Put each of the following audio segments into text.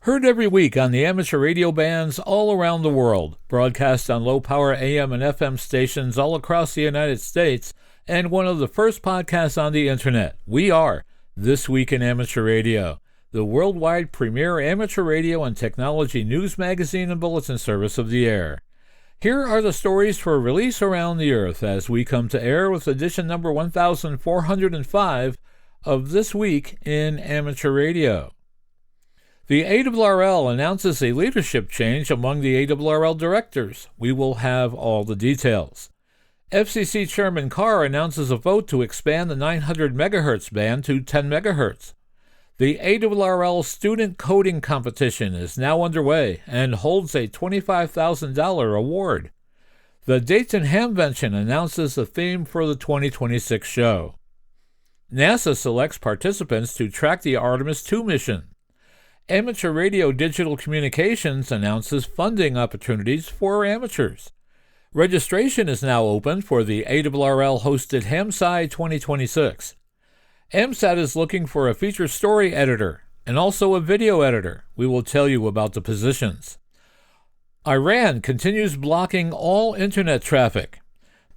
Heard every week on the amateur radio bands all around the world, broadcast on low-power AM and FM stations all across the United States, and one of the first podcasts on the Internet. We are This Week in Amateur Radio, the worldwide premier amateur radio and technology news magazine and bulletin service of the air. Here are the stories for release around the earth as we come to air with edition number 1405 of This Week in Amateur Radio. The ARRL announces a leadership change among the ARRL directors. We will have all the details. FCC Chairman Carr announces a vote to expand the 900 MHz band to 10 MHz. The ARRL Student Coding Competition is now underway and holds a $25,000 award. The Dayton Hamvention announces the theme for the 2026 show. NASA selects participants to track the Artemis II mission. Amateur Radio Digital Communications announces funding opportunities for amateurs. Registration is now open for the ARRL-hosted AMSAT 2026. AMSAT is looking for a feature story editor and also a video editor. We will tell you about the positions. Iran continues blocking all Internet traffic.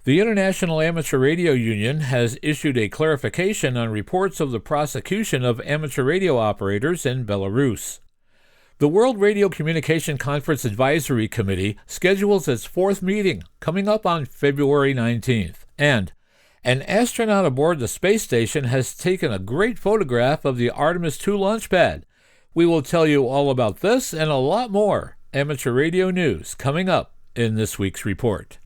The International Amateur Radio Union has issued a clarification on reports of the prosecution of amateur radio operators in Belarus. The World Radio Communication Conference Advisory Committee schedules its fourth meeting coming up on February 19th. And an astronaut aboard the space station has taken a great photograph of the Artemis II launch pad. We will tell you all about this and a lot more amateur radio news coming up in this week's report.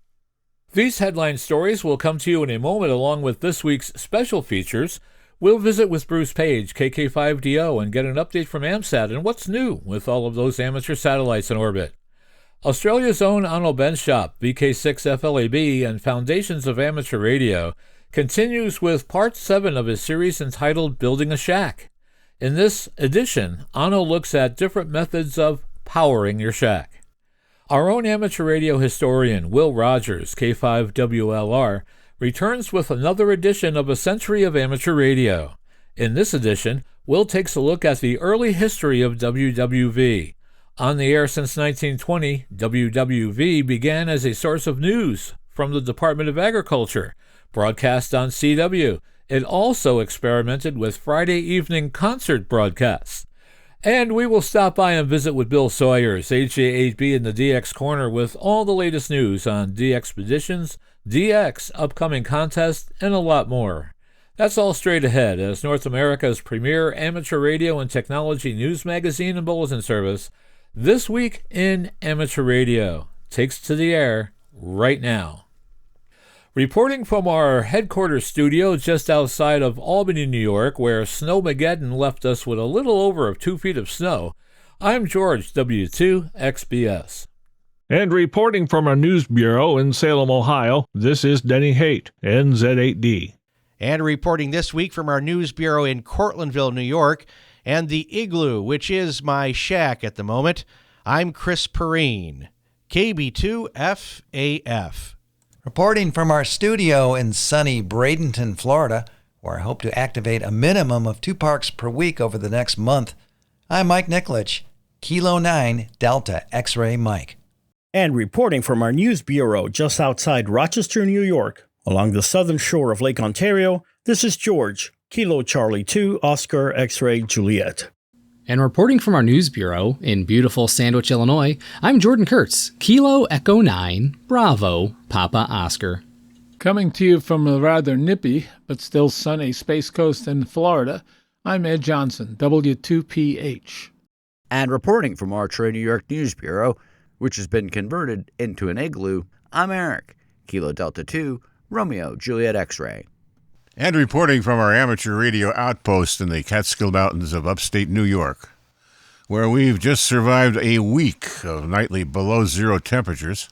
These headline stories will come to you in a moment along with this week's special features. We'll visit with Bruce Page, KK5DO, and get an update from AMSAT and what's new with all of those amateur satellites in orbit. Australia's own Onno Ben Shop, VK6FLAB, and Foundations of Amateur Radio continues with Part 7 of his series entitled Building a Shack. In this edition, Onno looks at different methods of powering your shack. Our own amateur radio historian, Will Rogers, K5WLR, returns with another edition of A Century of Amateur Radio. In this edition, Will takes a look at the early history of WWV. On the air since 1920, WWV began as a source of news from the Department of Agriculture, broadcast on CW. It also experimented with Friday evening concert broadcasts. And we will stop by and visit with Bill Sawyers, HJ8B in the DX Corner, with all the latest news on DXpeditions, DX, upcoming contests, and a lot more. That's all straight ahead as North America's premier amateur radio and technology news magazine and bulletin service, This Week in Amateur Radio, takes to the air right now. Reporting from our headquarters studio just outside of Albany, New York, where Snowmageddon left us with a little over 2 feet of snow, I'm George, W2XBS. And reporting from our news bureau in Salem, Ohio, this is Denny Haight, NZ8D. And reporting this week from our news bureau in Cortlandville, New York, and the Igloo, which is my shack at the moment, I'm Chris Perrine, KB2FAF. Reporting from our studio in sunny Bradenton, Florida, where I hope to activate a minimum of 2 parks per week over the next month, I'm Mike Nikolich, Kilo 9 Delta X-Ray Mike. And reporting from our news bureau just outside Rochester, New York, along the southern shore of Lake Ontario, this is George, Kilo Charlie 2 Oscar X-Ray Juliet. And reporting from our news bureau in beautiful Sandwich, Illinois, I'm Jordan Kurtz, Kilo Echo 9, Bravo, Papa Oscar. Coming to you from a rather nippy but still sunny Space Coast in Florida, I'm Ed Johnson, W2PH. And reporting from our Troy, New York News Bureau, which has been converted into an igloo, I'm Eric, Kilo Delta 2, Romeo Juliet X-Ray. And reporting from our amateur radio outpost in the Catskill Mountains of upstate New York, where we've just survived a week of nightly below-zero temperatures,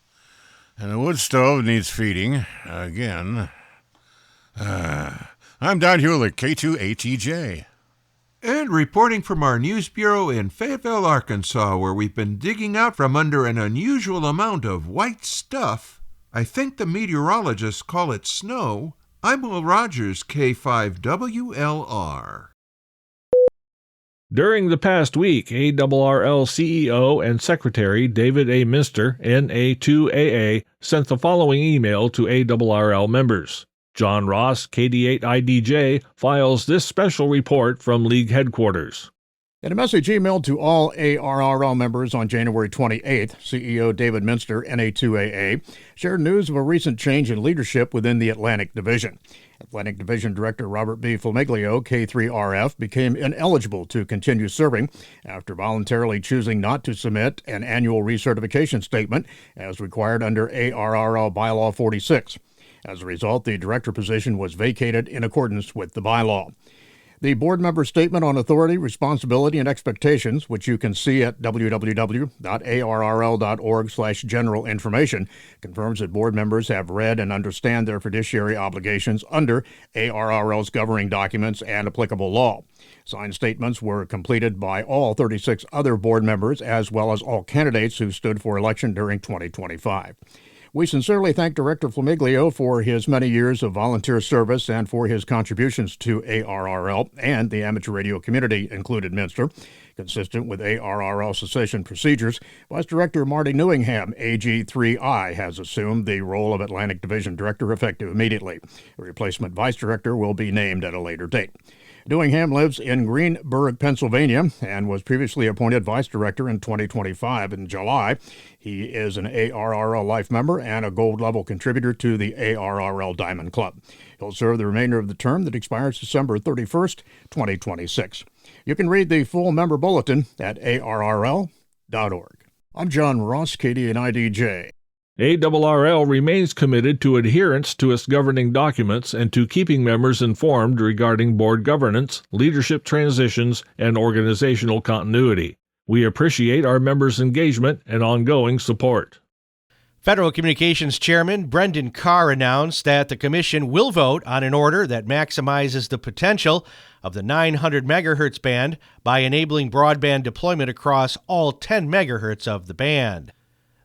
and the wood stove needs feeding again. I'm Don Hulick, K2ATJ. And reporting from our news bureau in Fayetteville, Arkansas, where we've been digging out from under an unusual amount of white stuff, I think the meteorologists call it snow, I'm Will Rogers, K5WLR. During the past week, ARRL CEO and Secretary David A. Minster, NA2AA, sent the following email to ARRL members. John Ross, KD8IDJ, files this special report from League headquarters. In a message emailed to all ARRL members on January 28th, CEO David Minster, NA2AA, shared news of a recent change in leadership within the Atlantic Division. Atlantic Division Director Robert B. Flaminglio, K3RF, became ineligible to continue serving after voluntarily choosing not to submit an annual recertification statement as required under ARRL Bylaw 46. As a result, the director position was vacated in accordance with the bylaw. The board member statement on authority, responsibility, and expectations, which you can see at www.arrl.org/general information, confirms that board members have read and understand their fiduciary obligations under ARRL's governing documents and applicable law. Signed statements were completed by all 36 other board members, as well as all candidates who stood for election during 2025. We sincerely thank Director Flaminglio for his many years of volunteer service and for his contributions to ARRL and the amateur radio community, included Minster. Consistent with ARRL cessation procedures, Vice Director Marty Newingham, AG3I, has assumed the role of Atlantic Division Director effective immediately. A replacement Vice Director will be named at a later date. Newingham lives in Greenburgh, Pennsylvania, and was previously appointed Vice Director in 2025 in July. He is an ARRL Life member and a gold-level contributor to the ARRL Diamond Club. He'll serve the remainder of the term that expires December 31st, 2026. You can read the full member bulletin at arrl.org. I'm John Ross, KD&IDJ. ARRL remains committed to adherence to its governing documents and to keeping members informed regarding board governance, leadership transitions, and organizational continuity. We appreciate our members' engagement and ongoing support. Federal Communications Chairman Brendan Carr announced that the Commission will vote on an order that maximizes the potential of the 900 megahertz band by enabling broadband deployment across all 10 megahertz of the band.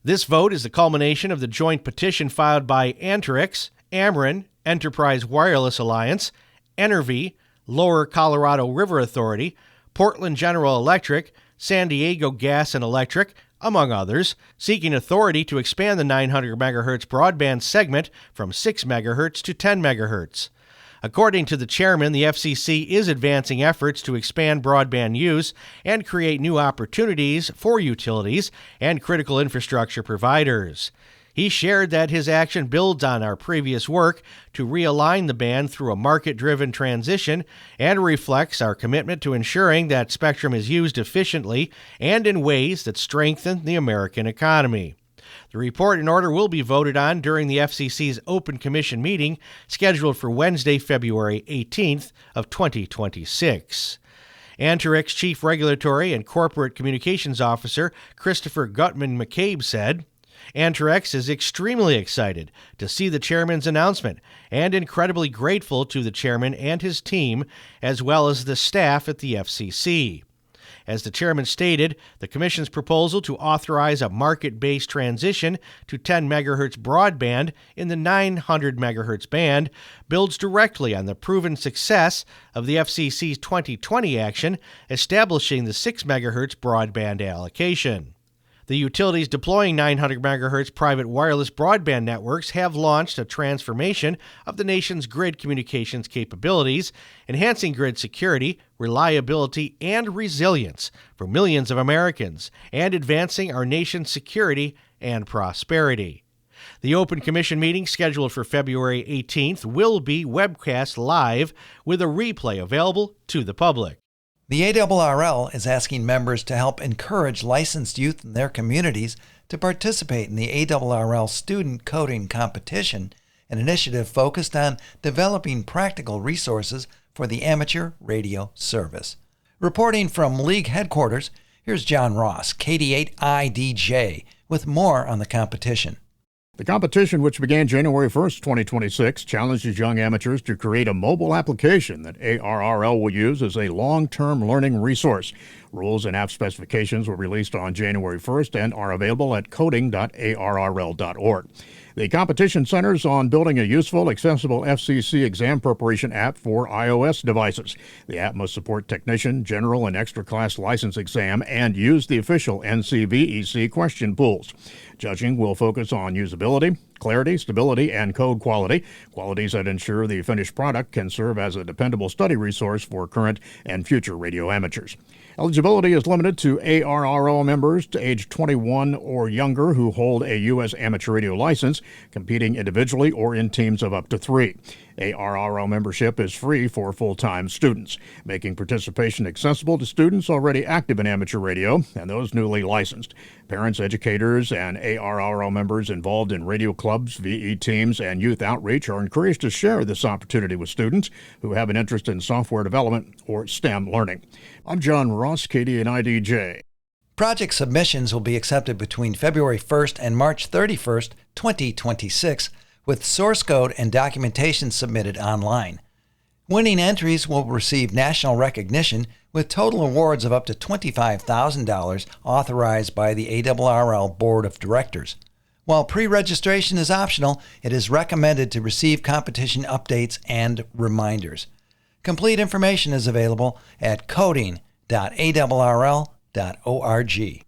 This vote is the culmination of the joint petition filed by Anterix, Ameren, Enterprise Wireless Alliance, Energy, Lower Colorado River Authority, Portland General Electric, San Diego Gas and Electric, among others, seeking authority to expand the 900 MHz broadband segment from 6 MHz to 10 MHz. According to the chairman, the FCC is advancing efforts to expand broadband use and create new opportunities for utilities and critical infrastructure providers. He shared that his action builds on our previous work to realign the band through a market-driven transition and reflects our commitment to ensuring that spectrum is used efficiently and in ways that strengthen the American economy. The report and order will be voted on during the FCC's Open Commission meeting scheduled for Wednesday, February 18th of 2026. Anterix Chief Regulatory and Corporate Communications Officer Christopher Gutman McCabe said, Anterix is extremely excited to see the chairman's announcement and incredibly grateful to the chairman and his team, as well as the staff at the FCC. As the chairman stated, the Commission's proposal to authorize a market-based transition to 10 MHz broadband in the 900 MHz band builds directly on the proven success of the FCC's 2020 action establishing the 6 MHz broadband allocation. The utilities deploying 900 MHz private wireless broadband networks have launched a transformation of the nation's grid communications capabilities, enhancing grid security, reliability, and resilience for millions of Americans, and advancing our nation's security and prosperity. The Open Commission meeting, scheduled for February 18th, will be webcast live with a replay available to the public. The ARRL is asking members to help encourage licensed youth in their communities to participate in the ARRL Student Coding Competition, an initiative focused on developing practical resources for the amateur radio service. Reporting from League headquarters, here's John Ross, KD8IDJ, with more on the competition. The competition, which began January 1st, 2026, challenges young amateurs to create a mobile application that ARRL will use as a long-term learning resource. Rules and app specifications were released on January 1st and are available at coding.arrl.org. The competition centers on building a useful, accessible FCC exam preparation app for iOS devices. The app must support technician, general, and extra class license exam and use the official NCVEC question pools. Judging will focus on usability, clarity, stability, and code quality, qualities that ensure the finished product can serve as a dependable study resource for current and future radio amateurs. Eligibility is limited to ARRL members to age 21 or younger who hold a U.S. amateur radio license, competing individually or in teams of up to 3. ARRL membership is free for full-time students, making participation accessible to students already active in amateur radio and those newly licensed. Parents, educators, and ARRL members involved in radio clubs, VE teams, and youth outreach are encouraged to share this opportunity with students who have an interest in software development or STEM learning. I'm John Ross, KD&IDJ. Project submissions will be accepted between February 1st and March 31st, 2026, with source code and documentation submitted online. Winning entries will receive national recognition with total awards of up to $25,000 authorized by the ARRL Board of Directors. While pre-registration is optional, it is recommended to receive competition updates and reminders. Complete information is available at coding.arrl.org.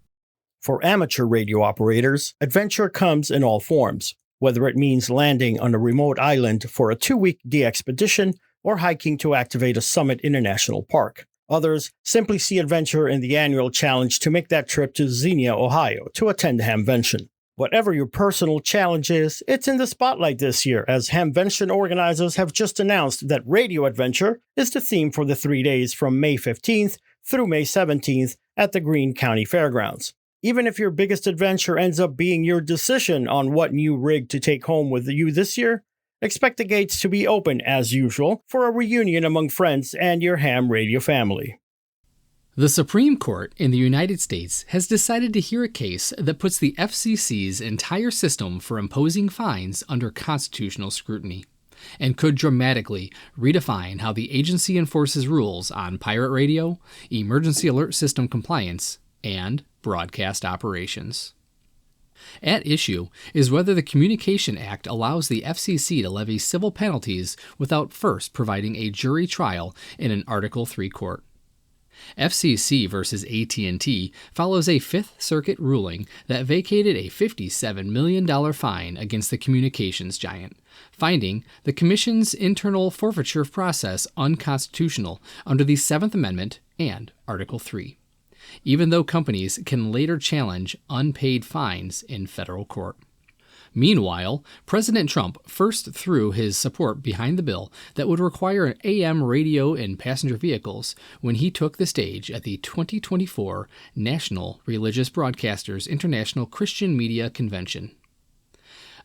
For amateur radio operators, adventure comes in all forms, whether it means landing on a remote island for a 2-week de-expedition or hiking to activate a Summit International Park. Others simply see adventure in the annual challenge to make that trip to Xenia, Ohio to attend Hamvention. Whatever your personal challenge is, it's in the spotlight this year, as Hamvention organizers have just announced that Radio Adventure is the theme for the 3 days from May 15th through May 17th at the Greene County Fairgrounds. Even if your biggest adventure ends up being your decision on what new rig to take home with you this year, expect the gates to be open as usual for a reunion among friends and your ham radio family. The Supreme Court in the United States has decided to hear a case that puts the FCC's entire system for imposing fines under constitutional scrutiny, and could dramatically redefine how the agency enforces rules on pirate radio, emergency alert system compliance, and broadcast operations. At issue is whether the Communication Act allows the FCC to levy civil penalties without first providing a jury trial in an Article III court. FCC versus AT&T follows a Fifth Circuit ruling that vacated a $57 million fine against the communications giant, finding the Commission's internal forfeiture process unconstitutional under the Seventh Amendment and Article III, even though companies can later challenge unpaid fines in federal court. Meanwhile, President Trump first threw his support behind the bill that would require an AM radio in passenger vehicles when he took the stage at the 2024 National Religious Broadcasters International Christian Media Convention.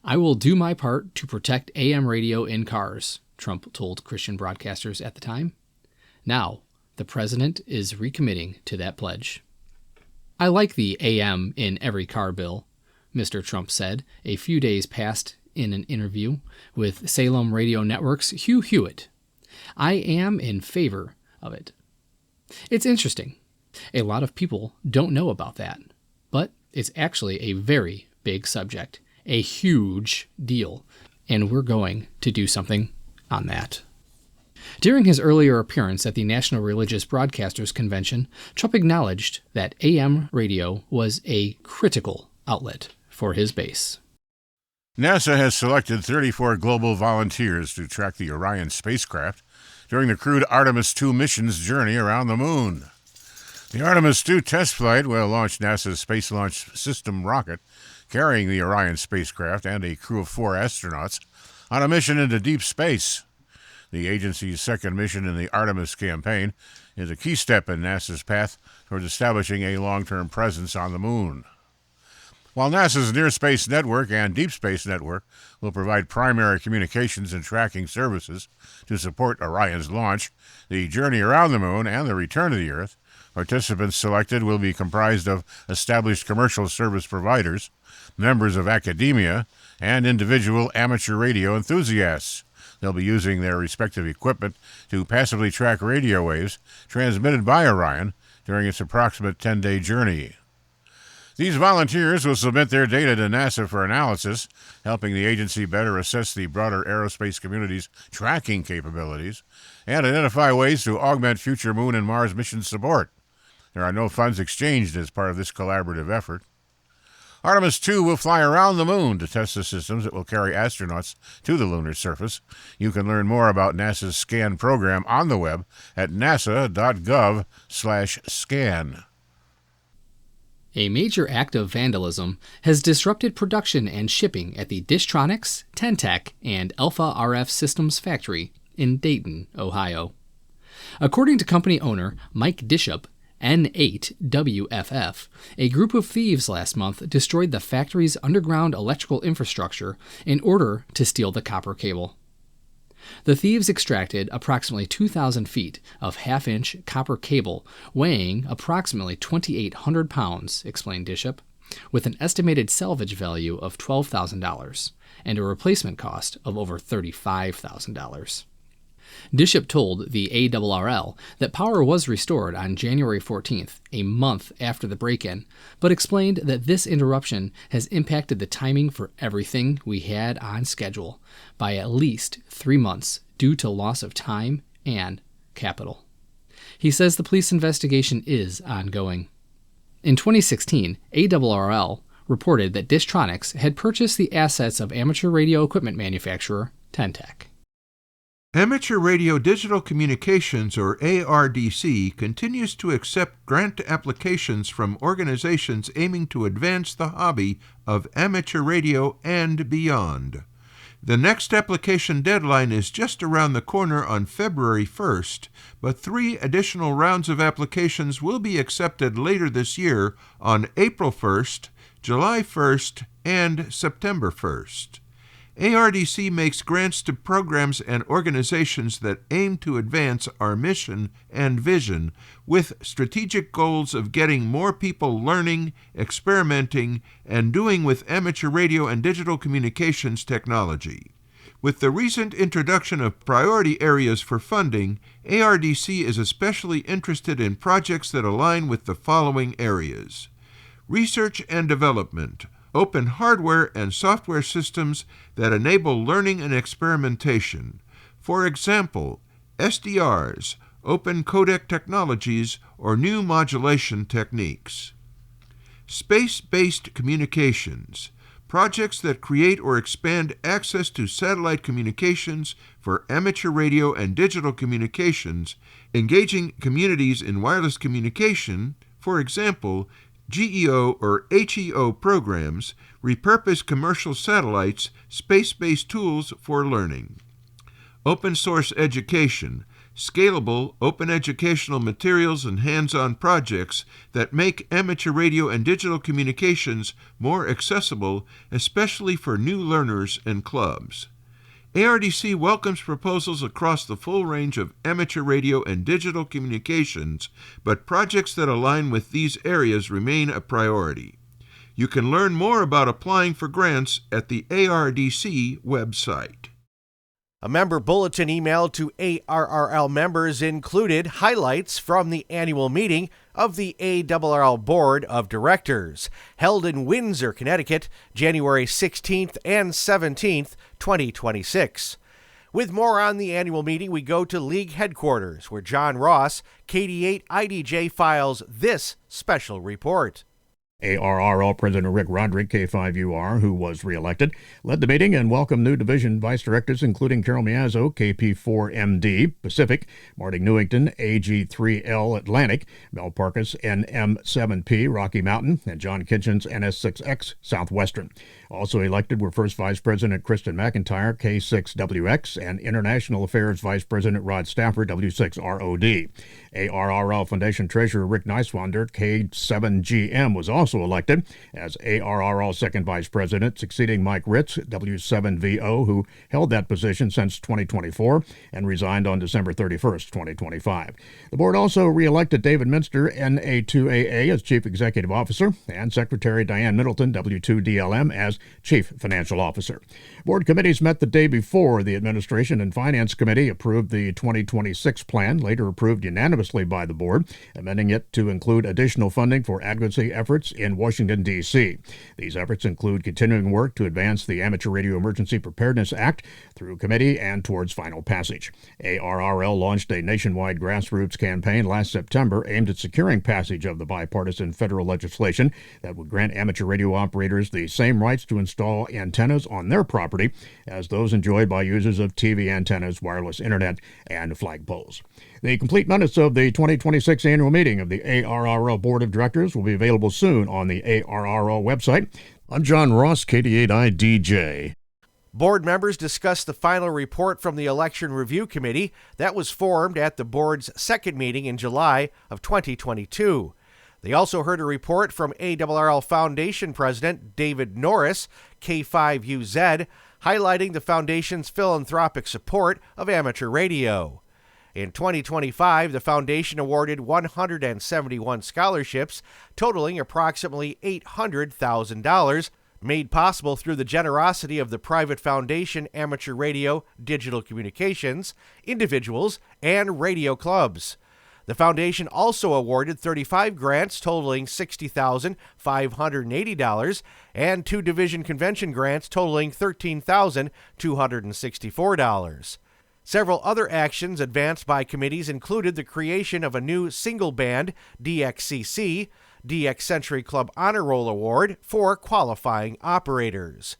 "I will do my part to protect AM radio in cars," Trump told Christian broadcasters at the time. Now, the president is recommitting to that pledge. "I like the AM in every car bill," Mr. Trump said a few days past in an interview with Salem Radio Network's Hugh Hewitt. "I am in favor of it." It's interesting. A lot of people don't know about that, but it's actually a very big subject, a huge deal, and we're going to do something on that. During his earlier appearance at the National Religious Broadcasters Convention, Trump acknowledged that AM radio was a critical outlet for his base. NASA has selected 34 global volunteers to track the Orion spacecraft during the crewed Artemis II mission's journey around the moon. The Artemis II test flight will launch NASA's Space Launch System rocket, carrying the Orion spacecraft and a crew of 4 astronauts on a mission into deep space. The agency's second mission in the Artemis campaign is a key step in NASA's path towards establishing a long-term presence on the moon. While NASA's Near Space Network and Deep Space Network will provide primary communications and tracking services to support Orion's launch, the journey around the moon, and the return to the Earth, participants selected will be comprised of established commercial service providers, members of academia, and individual amateur radio enthusiasts. They'll be using their respective equipment to passively track radio waves transmitted by Orion during its approximate 10-day journey. These volunteers will submit their data to NASA for analysis, helping the agency better assess the broader aerospace community's tracking capabilities and identify ways to augment future Moon and Mars mission support. There are no funds exchanged as part of this collaborative effort. Artemis 2 will fly around the Moon to test the systems that will carry astronauts to the lunar surface. You can learn more about NASA's SCAN program on the web at nasa.gov/scan. A major act of vandalism has disrupted production and shipping at the Dishtronics, Tentec, and Alpha RF Systems factory in Dayton, Ohio. According to company owner Mike Dishop, N8WFF, a group of thieves last month destroyed the factory's underground electrical infrastructure in order to steal the copper cable. The thieves extracted approximately 2,000 feet of half-inch copper cable weighing approximately 2,800 pounds, explained Dishop, with an estimated salvage value of $12,000 and a replacement cost of over $35,000. Dishop told the ARRL that power was restored on January 14th, a month after the break-in, but explained that this interruption has impacted the timing for everything we had on schedule by at least 3 months due to loss of time and capital. He says the police investigation is ongoing. In 2016, ARRL reported that Dishtronics had purchased the assets of amateur radio equipment manufacturer Tentec. Amateur Radio Digital Communications, or ARDC, continues to accept grant applications from organizations aiming to advance the hobby of amateur radio and beyond. The next application deadline is just around the corner on February 1st, but 3 additional rounds of applications will be accepted later this year on April 1st, July 1st, and September 1st. ARDC makes grants to programs and organizations that aim to advance our mission and vision with strategic goals of getting more people learning, experimenting, and doing with amateur radio and digital communications technology. With the recent introduction of priority areas for funding, ARDC is especially interested in projects that align with the following areas: research and development, open hardware and software systems that enable learning and experimentation. For example, SDRs, open codec technologies, or new modulation techniques. Space-based communications, projects that create or expand access to satellite communications for amateur radio and digital communications, engaging communities in wireless communication. For example, GEO or HEO programs repurpose commercial satellites, space-based tools for learning. Open source education, scalable, open educational materials and hands-on projects that make amateur radio and digital communications more accessible, especially for new learners and clubs. ARDC welcomes proposals across the full range of amateur radio and digital communications, but projects that align with these areas remain a priority. You can learn more about applying for grants at the ARDC website. A member bulletin emailed to ARRL members included highlights from the annual meeting of the ARRL Board of Directors, held in Windsor, Connecticut, January 16th and 17th, 2026. With more on the annual meeting, we go to League headquarters, where John Ross, KD8IDJ, files this special report. ARRL President Rick Roderick, K5UR, who was reelected, led the meeting and welcomed new division vice directors, including Carol Miazzo, KP4MD Pacific, Marty Newington, AG3L Atlantic, Mel Parkus, NM7P Rocky Mountain, and John Kitchens, NS6X Southwestern. Also elected were First Vice President Kristen McIntyre, K6WX, and International Affairs Vice President Rod Stafford, W6ROD. ARRL Foundation Treasurer Rick Neiswander, K7GM, was also also elected as ARRL second vice president, succeeding Mike Ritz, W7VO, who held that position since 2024 and resigned on December 31st, 2025. The board also re-elected David Minster, NA2AA, as chief executive officer, and Secretary Diane Middleton, W2DLM, as chief financial officer. Board committees met the day before. The Administration and Finance Committee approved the 2026 plan, later approved unanimously by the board, amending it to include additional funding for advocacy efforts in Washington, D.C. These efforts include continuing work to advance the Amateur Radio Emergency Preparedness Act through committee and towards final passage. ARRL launched a nationwide grassroots campaign last September aimed at securing passage of the bipartisan federal legislation that would grant amateur radio operators the same rights to install antennas on their property as those enjoyed by users of TV antennas, wireless internet, and flagpoles. The complete minutes of the 2026 annual meeting of the ARRL Board of Directors will be available soon on the ARRL website. I'm John Ross, KD8IDJ. Board members discussed the final report from the Election Review Committee that was formed at the board's second meeting in July of 2022. They also heard a report from ARRL Foundation President David Norris, K5UZ, highlighting the foundation's philanthropic support of amateur radio. In 2025, the foundation awarded 171 scholarships, totaling approximately $800,000, made possible through the generosity of the private foundation, amateur radio, digital communications, individuals, and radio clubs. The foundation also awarded 35 grants totaling $60,580 and 2 division convention grants totaling $13,264. Several other actions advanced by committees included the creation of a new single-band DXCC, DX Century Club Honor Roll Award for qualifying operators.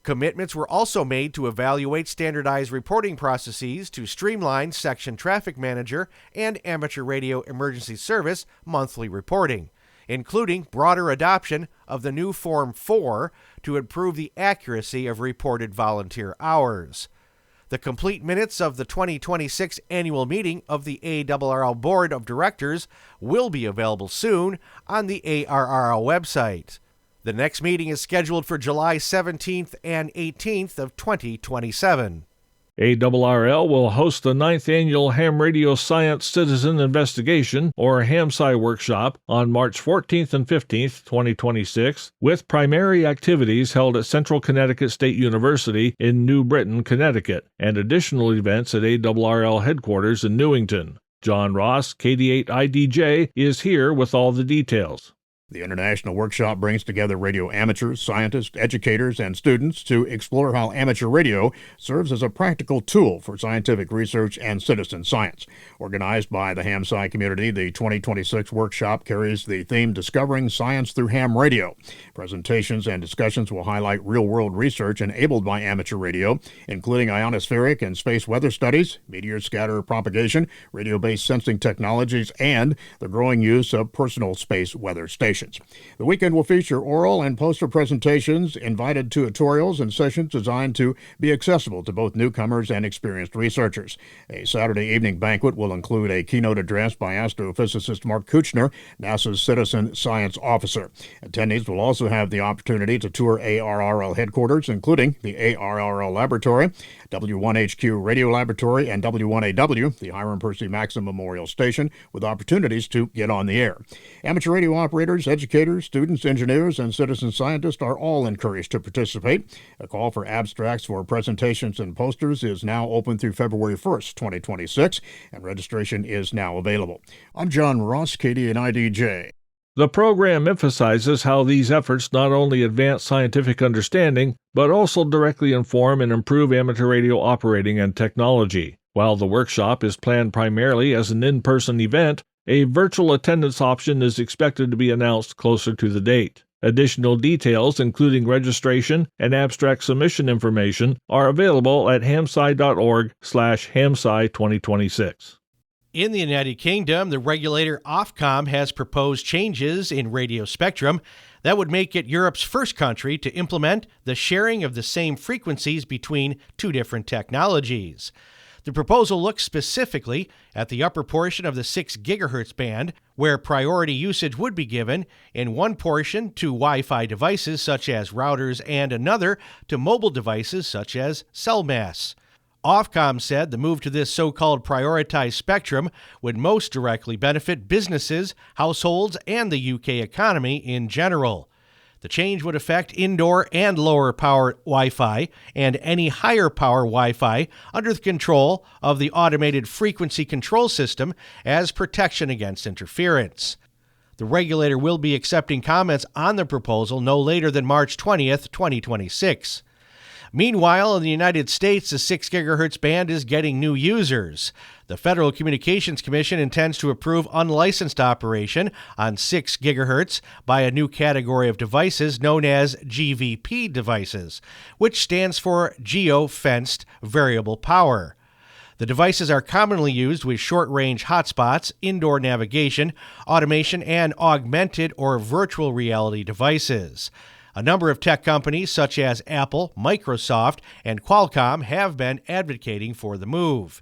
Commitments were also made to evaluate standardized reporting processes to streamline Section Traffic Manager and Amateur Radio Emergency Service monthly reporting, including broader adoption of the new Form 4 to improve the accuracy of reported volunteer hours. The complete minutes of the 2026 annual meeting of the ARRL Board of Directors will be available soon on the ARRL website. The next meeting is scheduled for July 17th and 18th of 2027. ARRL will host the 9th Annual Ham Radio Science Citizen Investigation, or HAMSCI Workshop, on March 14th and 15th, 2026, with primary activities held at Central Connecticut State University in New Britain, Connecticut, and additional events at ARRL headquarters in Newington. John Ross, KD8IDJ, is here with all the details. The International Workshop brings together radio amateurs, scientists, educators, and students to explore how amateur radio serves as a practical tool for scientific research and citizen science. Organized by the HamSci community, the 2026 workshop carries the theme Discovering Science Through Ham Radio. Presentations and discussions will highlight real-world research enabled by amateur radio, including ionospheric and space weather studies, meteor scatter propagation, radio-based sensing technologies, and the growing use of personal space weather stations. The weekend will feature oral and poster presentations, invited tutorials, and sessions designed to be accessible to both newcomers and experienced researchers. A Saturday evening banquet will include a keynote address by astrophysicist Mark Kuchner, NASA's citizen science officer. Attendees will also have the opportunity to tour ARRL headquarters, including the ARRL Laboratory, W1HQ Radio Laboratory, and W1AW, the Hiram Percy Maxim Memorial Station, with opportunities to get on the air. Amateur radio operators, educators, students, engineers, and citizen scientists are all encouraged to participate. A call for abstracts for presentations and posters is now open through February 1st, 2026, and registration is now available. I'm John Ross, KD8IDJ. The program emphasizes how these efforts not only advance scientific understanding, but also directly inform and improve amateur radio operating and technology. While the workshop is planned primarily as an in-person event, a virtual attendance option is expected to be announced closer to the date. Additional details, including registration and abstract submission information, are available at hamsci.org/hamsci2026. In the United Kingdom, the regulator Ofcom has proposed changes in radio spectrum that would make it Europe's first country to implement the sharing of the same frequencies between two different technologies. The proposal looks specifically at the upper portion of the 6 GigaHertz band, where priority usage would be given in one portion to Wi-Fi devices such as routers and another to mobile devices such as cell masts. Ofcom said the move to this so-called prioritized spectrum would most directly benefit businesses, households, and the UK economy in general. The change would affect indoor and lower power Wi-Fi and any higher power Wi-Fi under the control of the Automated Frequency Control System as protection against interference. The regulator will be accepting comments on the proposal no later than March 20th, 2026. Meanwhile, in the United States, the 6 GHz band is getting new users. The Federal Communications Commission intends to approve unlicensed operation on 6 GHz by a new category of devices known as GVP devices, which stands for Geo-Fenced Variable Power. The devices are commonly used with short-range hotspots, indoor navigation, automation, and augmented or virtual reality devices. A number of tech companies such as Apple, Microsoft, and Qualcomm have been advocating for the move.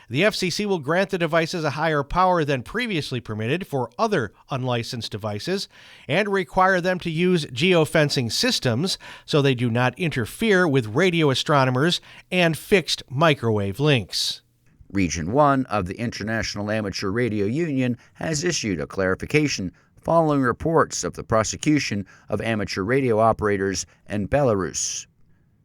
The FCC will grant the devices a higher power than previously permitted for other unlicensed devices and require them to use geofencing systems so they do not interfere with radio astronomers and fixed microwave links. Region 1 of the International Amateur Radio Union has issued a clarification following reports of the prosecution of amateur radio operators in Belarus.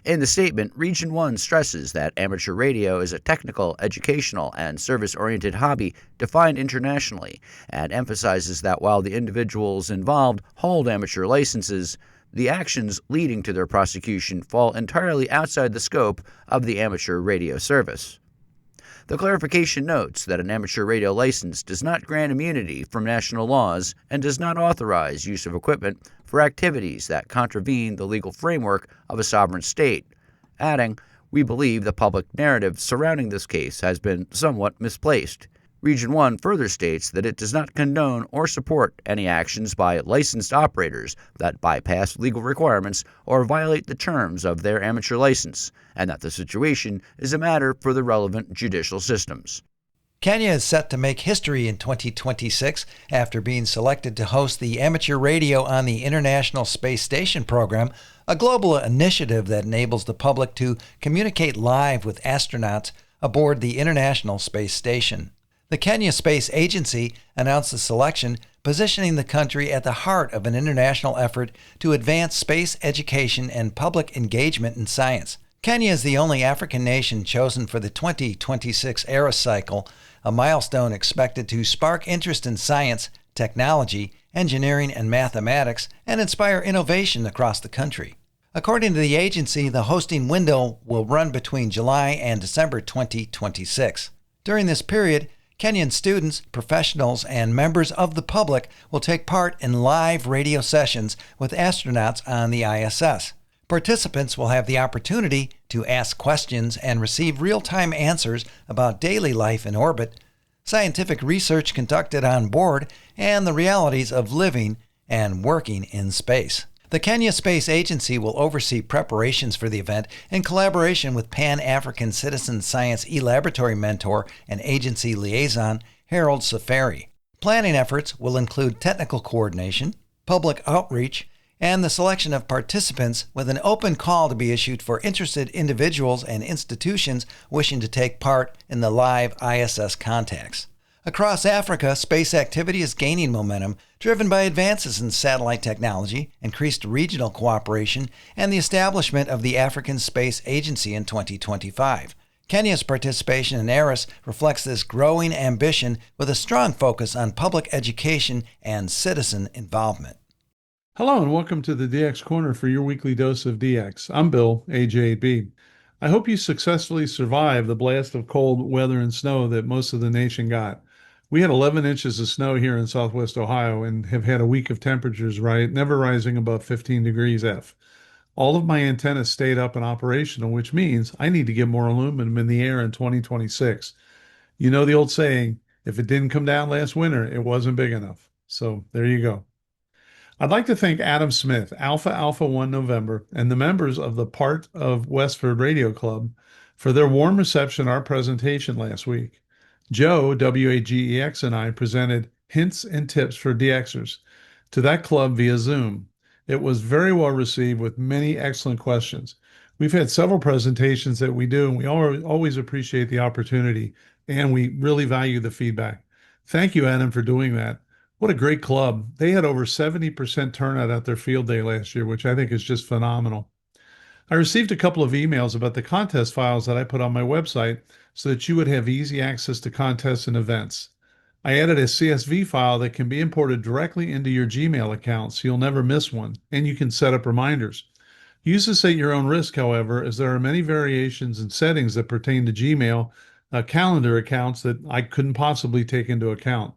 In the statement, Region 1 stresses that amateur radio is a technical, educational, and service-oriented hobby defined internationally, and emphasizes that while the individuals involved hold amateur licenses, the actions leading to their prosecution fall entirely outside the scope of the amateur radio service. The clarification notes that an amateur radio license does not grant immunity from national laws and does not authorize use of equipment for activities that contravene the legal framework of a sovereign state, adding, "We believe the public narrative surrounding this case has been somewhat misplaced." Region 1 further states that it does not condone or support any actions by licensed operators that bypass legal requirements or violate the terms of their amateur license, and that the situation is a matter for the relevant judicial systems. Kenya is set to make history in 2026 after being selected to host the Amateur Radio on the International Space Station program, a global initiative that enables the public to communicate live with astronauts aboard the International Space Station. The Kenya Space Agency announced the selection, positioning the country at the heart of an international effort to advance space education and public engagement in science. Kenya is the only African nation chosen for the 2026 ERA cycle, a milestone expected to spark interest in science, technology, engineering, and mathematics, and inspire innovation across the country. According to the agency, the hosting window will run between July and December 2026. During this period, Kenyan students, professionals, and members of the public will take part in live radio sessions with astronauts on the ISS. Participants will have the opportunity to ask questions and receive real-time answers about daily life in orbit, scientific research conducted on board, and the realities of living and working in space. The Kenya Space Agency will oversee preparations for the event in collaboration with Pan-African Citizen Science e-Laboratory mentor and agency liaison Harold Safari. Planning efforts will include technical coordination, public outreach, and the selection of participants with an open call to be issued for interested individuals and institutions wishing to take part in the live ISS contacts. Across Africa, space activity is gaining momentum, driven by advances in satellite technology, increased regional cooperation, and the establishment of the African Space Agency in 2025. Kenya's participation in ERAS reflects this growing ambition with a strong focus on public education and citizen involvement. Hello and welcome to the DX Corner for your weekly dose of DX. I'm Bill, AJ8B. I hope you successfully survived the blast of cold weather and snow that most of the nation got. We had 11 inches of snow here in southwest Ohio and have had a week of temperatures never rising above 15 degrees F. All of my antennas stayed up and operational, which means I need to get more aluminum in the air in 2026. You know the old saying, if it didn't come down last winter, it wasn't big enough. So there you go. I'd like to thank Adam Smith, Alpha 1 November, and the members of the Part of Westford Radio Club for their warm reception of our presentation last week. Joe, WAGEX, and I presented hints and tips for DXers to that club via Zoom. It was very well received with many excellent questions. We've had several presentations that we do, and we always appreciate the opportunity, and we really value the feedback. Thank you, Adam, for doing that. What a great club. They had over 70% turnout at their field day last year, which I think is just phenomenal. I received a couple of emails about the contest files that I put on my website so that you would have easy access to contests and events. I added a CSV file that can be imported directly into your Gmail account so you'll never miss one, and you can set up reminders. Use this at your own risk, however, as there are many variations and settings that pertain to Gmail calendar accounts that I couldn't possibly take into account.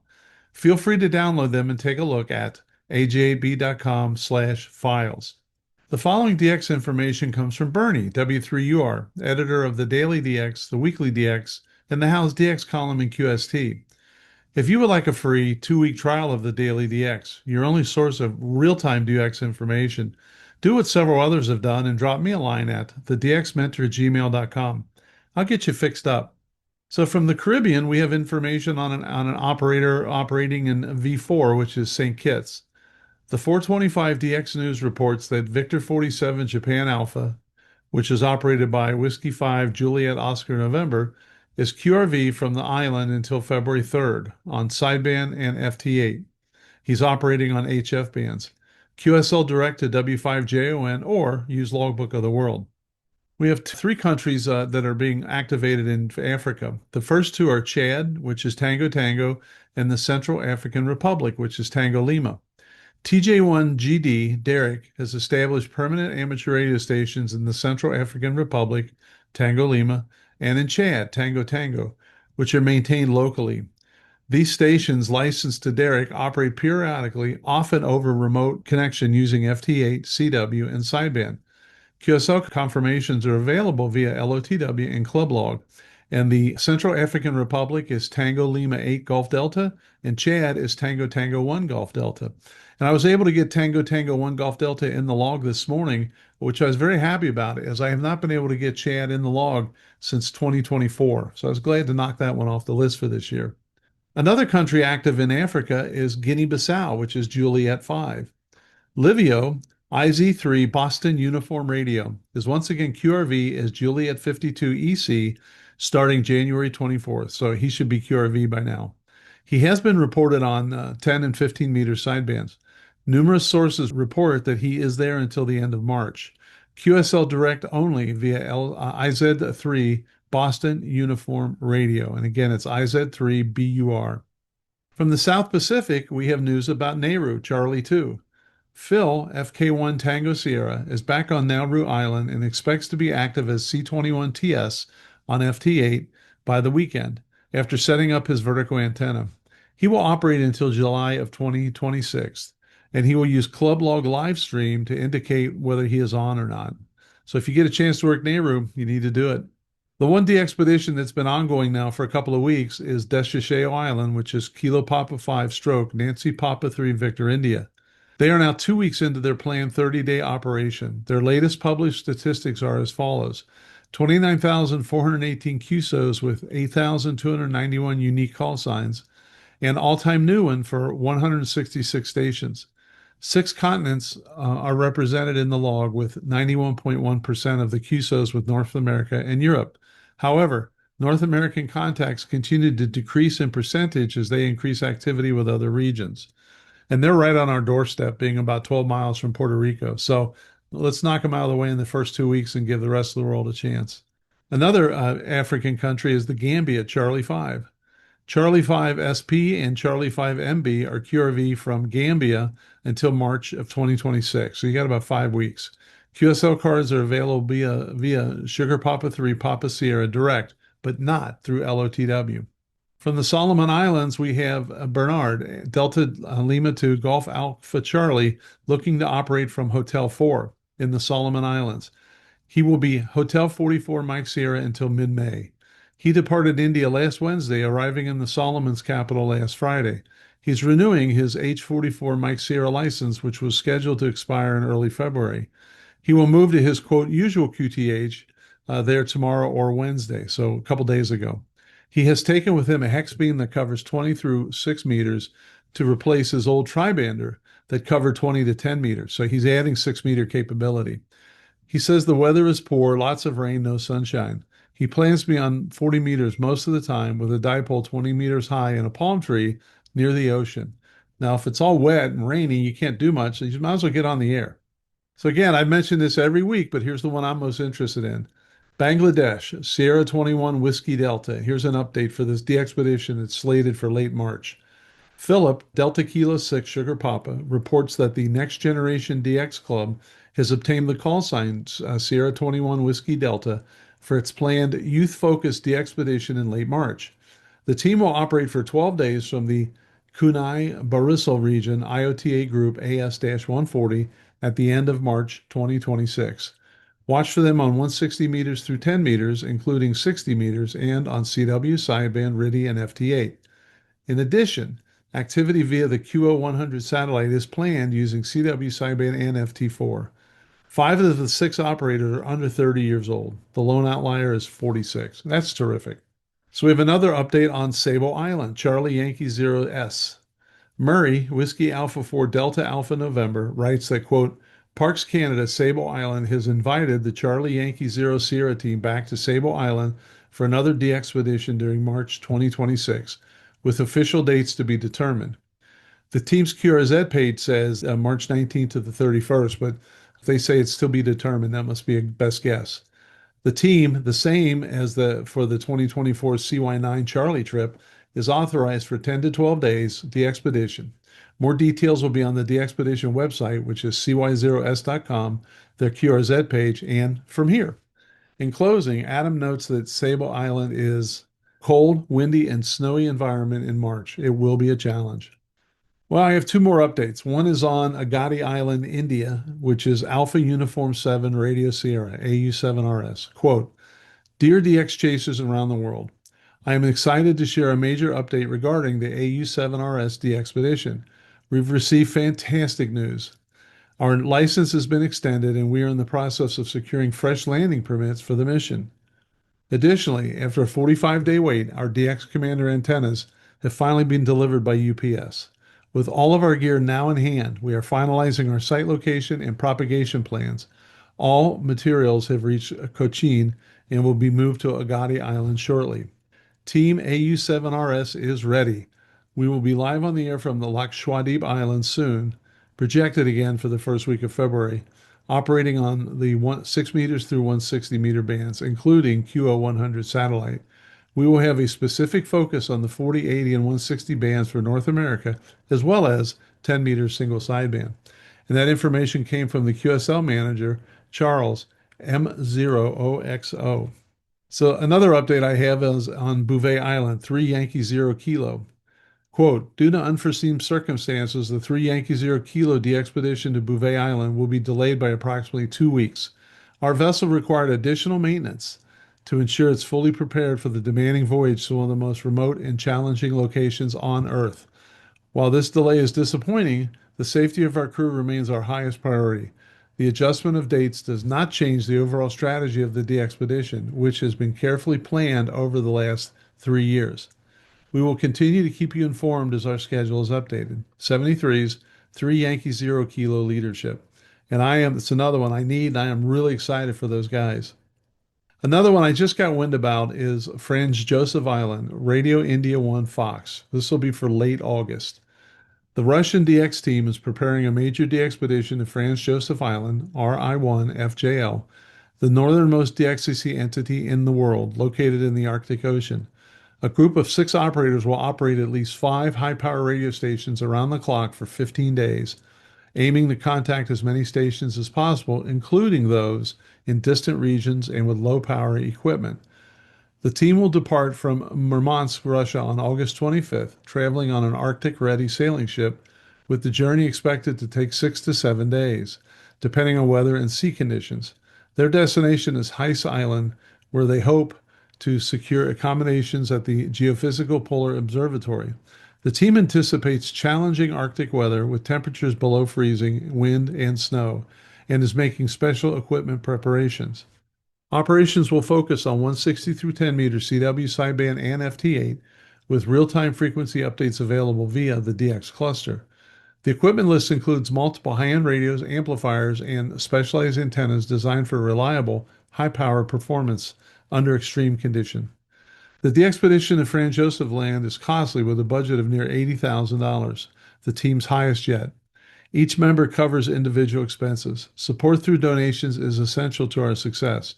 Feel free to download them and take a look at ajb.com/files. The following DX information comes from Bernie, W3UR, editor of the Daily DX, the Weekly DX, and the How's DX column in QST. If you would like a free 2-week trial of the Daily DX, your only source of real-time DX information, do what several others have done and drop me a line at thedxmentor@gmail.com. I'll get you fixed up. So from the Caribbean, we have information on an operator operating in V4, which is St. Kitts. The 425 DX News reports that Victor 47 Japan Alpha, which is operated by Whiskey 5 Juliet Oscar November, is QRV from the island until February 3rd on sideband and FT8. He's operating on HF bands. QSL direct to W5JON or use Logbook of the World. We have 3 countries that are being activated in Africa. The first 2 are Chad, which is Tango Tango, and the Central African Republic, which is Tango Lima. TJ1GD, Derek, has established permanent amateur radio stations in the Central African Republic, Tango Lima, and in Chad, Tango Tango, which are maintained locally. These stations licensed to Derek operate periodically, often over remote connection using FT8, CW, and sideband. QSL confirmations are available via LOTW and Club Log, and the Central African Republic is Tango Lima 8 Golf Delta, and Chad is Tango Tango 1 Golf Delta. And I was able to get Tango Tango 1 Golf Delta in the log this morning, which I was very happy about, as I have not been able to get Chad in the log since 2024. So I was glad to knock that one off the list for this year. Another country active in Africa is Guinea-Bissau, which is Juliet 5. Livio, IZ3 Boston Uniform Radio, is once again QRV as Juliet 52 EC starting January 24th, so he should be QRV by now. He has been reported on 10 and 15 meter sidebands. Numerous sources report that he is there until the end of March. QSL direct only via IZ3 Boston Uniform Radio. And again, it's IZ3BUR. From the South Pacific, we have news about Nauru, Charlie 2. Phil, FK1 Tango Sierra, is back on Nauru Island and expects to be active as C21TS on FT8 by the weekend, after setting up his vertical antenna. He will operate until July of 2026, and he will use Club Log live stream to indicate whether he is on or not. So if you get a chance to work Nauru, you need to do it. The 1D expedition that's been ongoing now for a couple of weeks is Deshiseo Island, which is Kilo Papa 5 stroke Nancy Papa 3 Victor India. They are now 2 weeks into their planned 30-day operation. Their latest published statistics are as follows: 29,418 QSOs with 8,291 unique call signs, and all-time new one for 166 stations. 6 continents are represented in the log, with 91.1% of the QSOs with North America and Europe. However, North American contacts continue to decrease in percentage as they increase activity with other regions. And they're right on our doorstep, being about 12 miles from Puerto Rico. So let's knock them out of the way in the first 2 weeks and give the rest of the world a chance. Another African country is the Gambia, Charlie 5. Charlie 5 SP and Charlie 5 MB are QRV from Gambia until March of 2026. So you got about 5 weeks. QSL cards are available via Sugar Papa 3 Papa Sierra direct, but not through LOTW. From the Solomon Islands, we have Bernard, Delta Lima 2 Golf Alpha Charlie, looking to operate from Hotel 4 in the Solomon Islands. He will be Hotel 44 Mike Sierra until mid-May. He departed India last Wednesday, arriving in the Solomons capital last Friday. He's renewing his H44 Mike Sierra license, which was scheduled to expire in early February. He will move to his, quote, usual QTH, there tomorrow or Wednesday, so a couple days ago. He has taken with him a hex beam that covers 20 through 6 meters to replace his old tribander that covered 20 to 10 meters. So he's adding 6-meter capability. He says the weather is poor, lots of rain, no sunshine. He plans to be on 40 meters most of the time with a dipole 20 meters high in a palm tree near the ocean. Now, if it's all wet and rainy, you can't do much, so you might as well get on the air. So again, I mention this every week, but here's the one I'm most interested in. Bangladesh, Sierra 21 Whiskey Delta. Here's an update for this de-expedition. It's slated for late March. Philip, Delta Kilo 6 Sugar Papa, reports that the Next Generation DX Club has obtained the call sign Sierra 21 Whiskey Delta for its planned youth-focused de-expedition in late March. The team will operate for 12 days from the Kunai Barisal region IOTA group AS-140 at the end of March 2026. Watch for them on 160 meters through 10 meters, including 60 meters, and on CW, sideband, RIDI, and FT8. In addition, activity via the QO100 satellite is planned using CW, sideband, and FT4. 5 of the 6 operators are under 30 years old. The lone outlier is 46. That's terrific. So we have another update on Sable Island, Charlie Yankee 0S. Murray, Whiskey Alpha 4 Delta Alpha November, writes that, quote, Parks Canada Sable Island has invited the Charlie Yankee 0 Sierra team back to Sable Island for another de-expedition during March 2026, with official dates to be determined. The team's QRZ page says March 19th to the 31st, but if they say it's still be determined, that must be a best guess. The team, the same as for the 2024 CY9 Charlie trip, is authorized for 10 to 12 days de-expedition. More details will be on the de-expedition website, which is cy0s.com, their QRZ page, and from here. In closing, Adam notes that Sable Island is cold, windy, and snowy environment in March. It will be a challenge. Well, I have 2 more updates. One is on Agatti Island, India, which is Alpha Uniform 7 Radio Sierra, AU7RS. Quote, Dear DX chasers around the world, I am excited to share a major update regarding the AU7RS de-expedition. We've received fantastic news. Our license has been extended and we are in the process of securing fresh landing permits for the mission. Additionally, after a 45-day wait, our DX Commander antennas have finally been delivered by UPS. With all of our gear now in hand, we are finalizing our site location and propagation plans. All materials have reached Cochin and will be moved to Agatti Island shortly. Team AU7RS is ready. We will be live on the air from the Lakshadweep Islands soon, projected again for the first week of February, operating on the 6 meters through 160 meter bands, including QO100 satellite. We will have a specific focus on the 40, 80, and 160 bands for North America, as well as 10 meter single sideband. And that information came from the QSL manager, Charles M0OXO. So another update I have is on Bouvet Island, 3 Yankee 0 Kilo. Quote, due to unforeseen circumstances, the 3 Yankee 0 Kilo de-expedition to Bouvet Island will be delayed by approximately 2 weeks. Our vessel required additional maintenance to ensure it's fully prepared for the demanding voyage to one of the most remote and challenging locations on Earth. While this delay is disappointing, the safety of our crew remains our highest priority. The adjustment of dates does not change the overall strategy of the de-expedition, which has been carefully planned over the last 3 years. We will continue to keep you informed as our schedule is updated. 73's 3 Yankee 0 Kilo leadership. And it's another one I am really excited for those guys. Another one I just got wind about is Franz Joseph Island, Radio India 1 Fox. This will be for late August. The Russian DX team is preparing a major de-expedition to Franz Joseph Island, RI-1 FJL, the northernmost DXCC entity in the world, located in the Arctic Ocean. A group of 6 operators will operate at least 5 high-power radio stations around the clock for 15 days, aiming to contact as many stations as possible, including those in distant regions and with low-power equipment. The team will depart from Murmansk, Russia on August 25th, traveling on an Arctic-ready sailing ship, with the journey expected to take 6 to 7 days, depending on weather and sea conditions. Their destination is Haight Island, where they hope to secure accommodations at the Geophysical Polar Observatory. The team anticipates challenging Arctic weather with temperatures below freezing, wind, and snow, and is making special equipment preparations. Operations will focus on 160 through 10 meter CW sideband and FT8 with real-time frequency updates available via the DX cluster. The equipment list includes multiple high-end radios, amplifiers, and specialized antennas designed for reliable, high-power performance under extreme condition. The DXpedition in Franz Josef Land is costly with a budget of near $80,000, the team's highest yet. Each member covers individual expenses. Support through donations is essential to our success.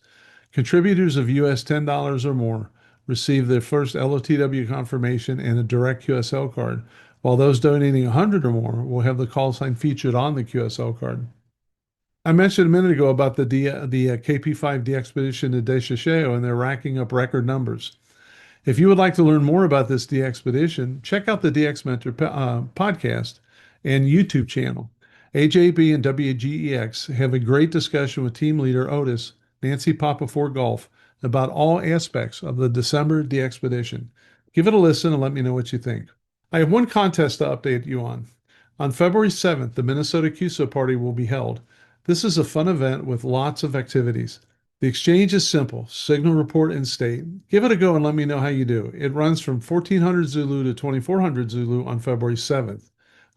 Contributors of US $10 or more receive their first LOTW confirmation and a direct QSL card, while those donating $100 or more will have the call sign featured on the QSL card. I mentioned a minute ago about the KP5 DXpedition to Deschechaux, and they're racking up record numbers. If you would like to learn more about this DXpedition, check out the DX Mentor podcast and YouTube channel. AJB and WGEX have a great discussion with team leader Otis, Nancy Papa Fort Golf, about all aspects of the December DXpedition. Give it a listen and let me know what you think. I have one contest to update you on. On February 7th, the Minnesota QSO Party will be held. This is a fun event with lots of activities. The exchange is simple, signal report in state. Give it a go and let me know how you do. It runs from 1400 Zulu to 2400 Zulu on February 7th.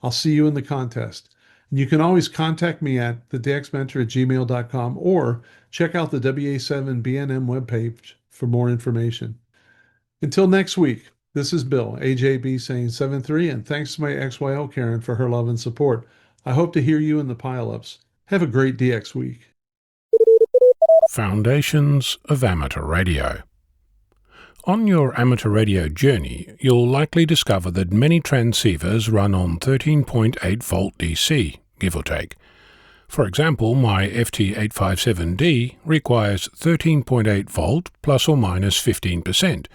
I'll see you in the contest. And you can always contact me at thedxmentor@gmail.com or check out the WA7 BNM webpage for more information. Until next week, this is Bill, AJB, saying 7-3, and thanks to my XYL Karen for her love and support. I hope to hear you in the pile-ups. Have a great DX week. Foundations of Amateur Radio. On your amateur radio journey, you'll likely discover that many transceivers run on 13.8 volt DC, give or take. For example, my FT857D requires 13.8 volt plus or minus 15%,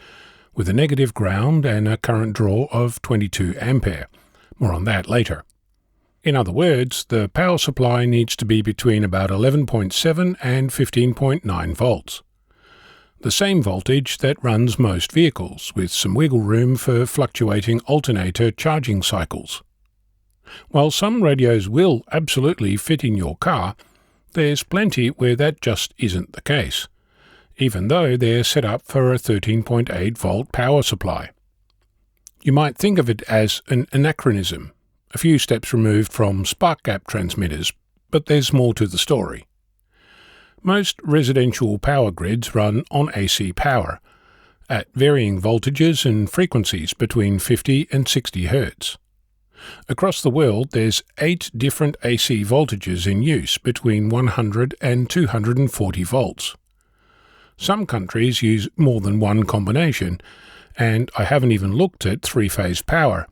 with a negative ground and a current draw of 22 ampere. More on that later. In other words, the power supply needs to be between about 11.7 and 15.9 volts. The same voltage that runs most vehicles, with some wiggle room for fluctuating alternator charging cycles. While some radios will absolutely fit in your car, there's plenty where that just isn't the case, even though they're set up for a 13.8 volt power supply. You might think of it as an anachronism, a few steps removed from spark gap transmitters, but there's more to the story. Most residential power grids run on AC power, at varying voltages and frequencies between 50 and 60 Hz. Across the world, there's 8 different AC voltages in use between 100 and 240 volts. Some countries use more than one combination, and I haven't even looked at three-phase power.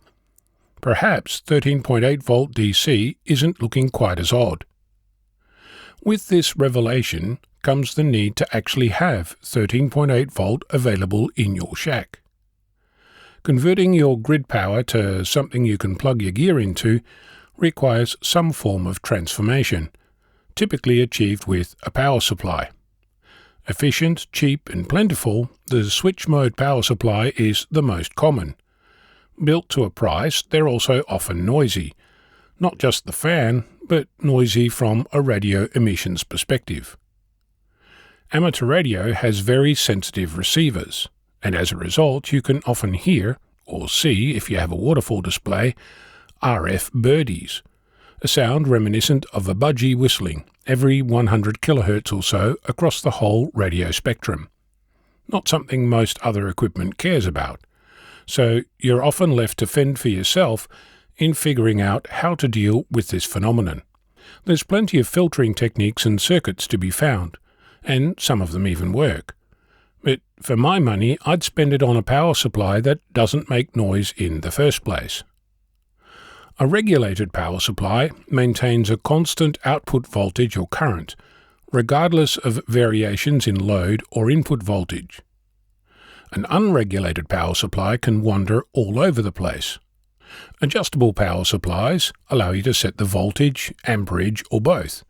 Perhaps 13.8 volt DC isn't looking quite as odd. With this revelation comes the need to actually have 13.8 volt available in your shack. Converting your grid power to something you can plug your gear into requires some form of transformation, typically achieved with a power supply. Efficient, cheap and plentiful, the switch mode power supply is the most common. Built to a price, they're also often noisy. Not just the fan, but noisy from a radio emissions perspective. Amateur radio has very sensitive receivers, and as a result you can often hear, or see if you have a waterfall display, RF birdies, a sound reminiscent of a budgie whistling every 100 kHz or so across the whole radio spectrum. Not something most other equipment cares about. So you're often left to fend for yourself in figuring out how to deal with this phenomenon. There's plenty of filtering techniques and circuits to be found, and some of them even work. But for my money, I'd spend it on a power supply that doesn't make noise in the first place. A regulated power supply maintains a constant output voltage or current, regardless of variations in load or input voltage. An unregulated power supply can wander all over the place. Adjustable power supplies allow you to set the voltage, amperage, or both,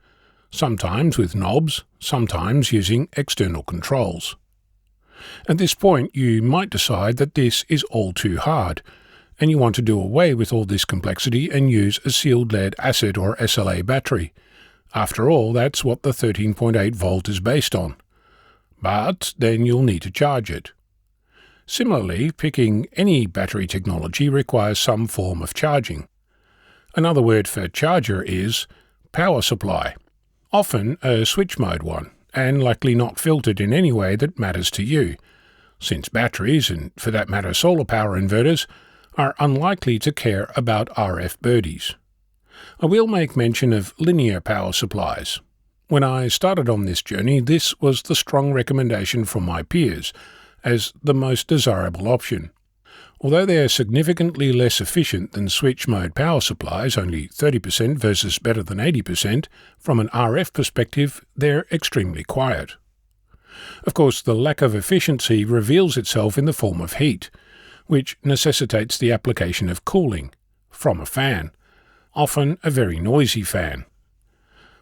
sometimes with knobs, sometimes using external controls. At this point, you might decide that this is all too hard, and you want to do away with all this complexity and use a sealed lead acid or SLA battery. After all, that's what the 13.8 volt is based on. but then you'll need to charge it. Similarly, picking any battery technology requires some form of charging. Another word for charger is power supply, often a switch mode one, and likely not filtered in any way that matters to you, since batteries, and for that matter solar power inverters, are unlikely to care about RF birdies. I will make mention of linear power supplies. When I started on this journey, this was the strong recommendation from my peers as the most desirable option. Although they are significantly less efficient than switch mode power supplies, only 30% versus better than 80%, from an RF perspective, they're extremely quiet. Of course, the lack of efficiency reveals itself in the form of heat, which necessitates the application of cooling from a fan, often a very noisy fan.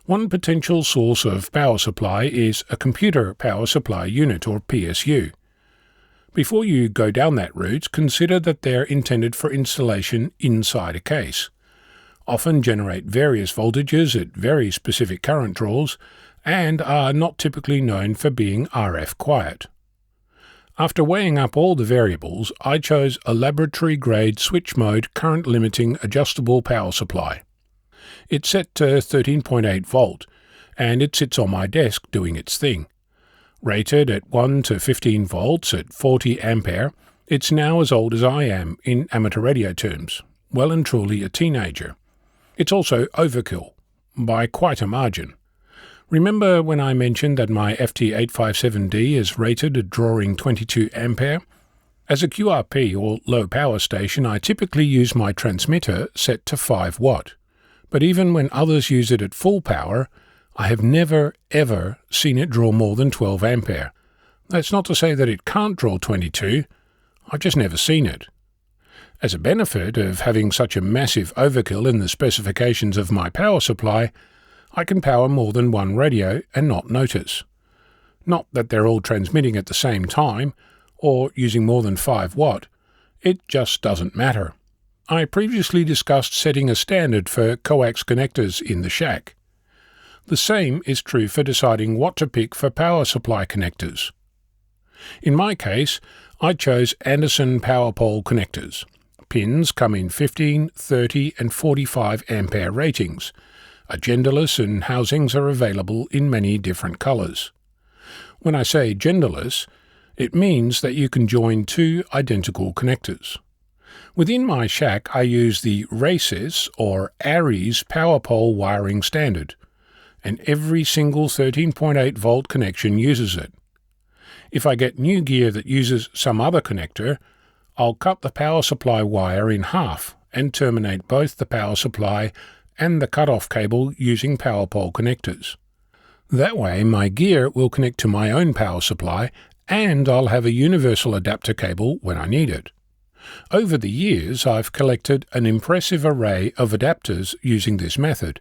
One potential source of power supply is a computer power supply unit, or PSU. Before you go down that route, consider that they're intended for installation inside a case, often generate various voltages at very specific current draws, and are not typically known for being RF quiet. After weighing up all the variables, I chose a laboratory-grade switch mode current limiting adjustable power supply. It's set to 13.8 volt, and it sits on my desk doing its thing. Rated at 1 to 15 volts at 40 ampere, it's now as old as I am in amateur radio terms, well and truly a teenager. It's also overkill, by quite a margin. Remember when I mentioned that my FT857D is rated at drawing 22 ampere? As a QRP or low power station, I typically use my transmitter set to 5 watt. But even when others use it at full power, I have never, ever seen it draw more than 12 ampere. That's not to say that it can't draw 22, I've just never seen it. As a benefit of having such a massive overkill in the specifications of my power supply, I can power more than one radio and not notice. Not that they're all transmitting at the same time, or using more than 5 watt, it just doesn't matter. I previously discussed setting a standard for coax connectors in the shack. The same is true for deciding what to pick for power supply connectors. In my case, I chose Anderson power pole connectors. Pins come in 15, 30 and 45 ampere ratings. Are genderless and housings are available in many different colours. When I say genderless, it means that you can join two identical connectors. Within my shack I use the RACES or ARES power pole wiring standard, and every single 13.8 volt connection uses it. If I get new gear that uses some other connector, I'll cut the power supply wire in half and terminate both the power supply and the cut-off cable using power pole connectors. That way my gear will connect to my own power supply and I'll have a universal adapter cable when I need it. Over the years I've collected an impressive array of adapters using this method,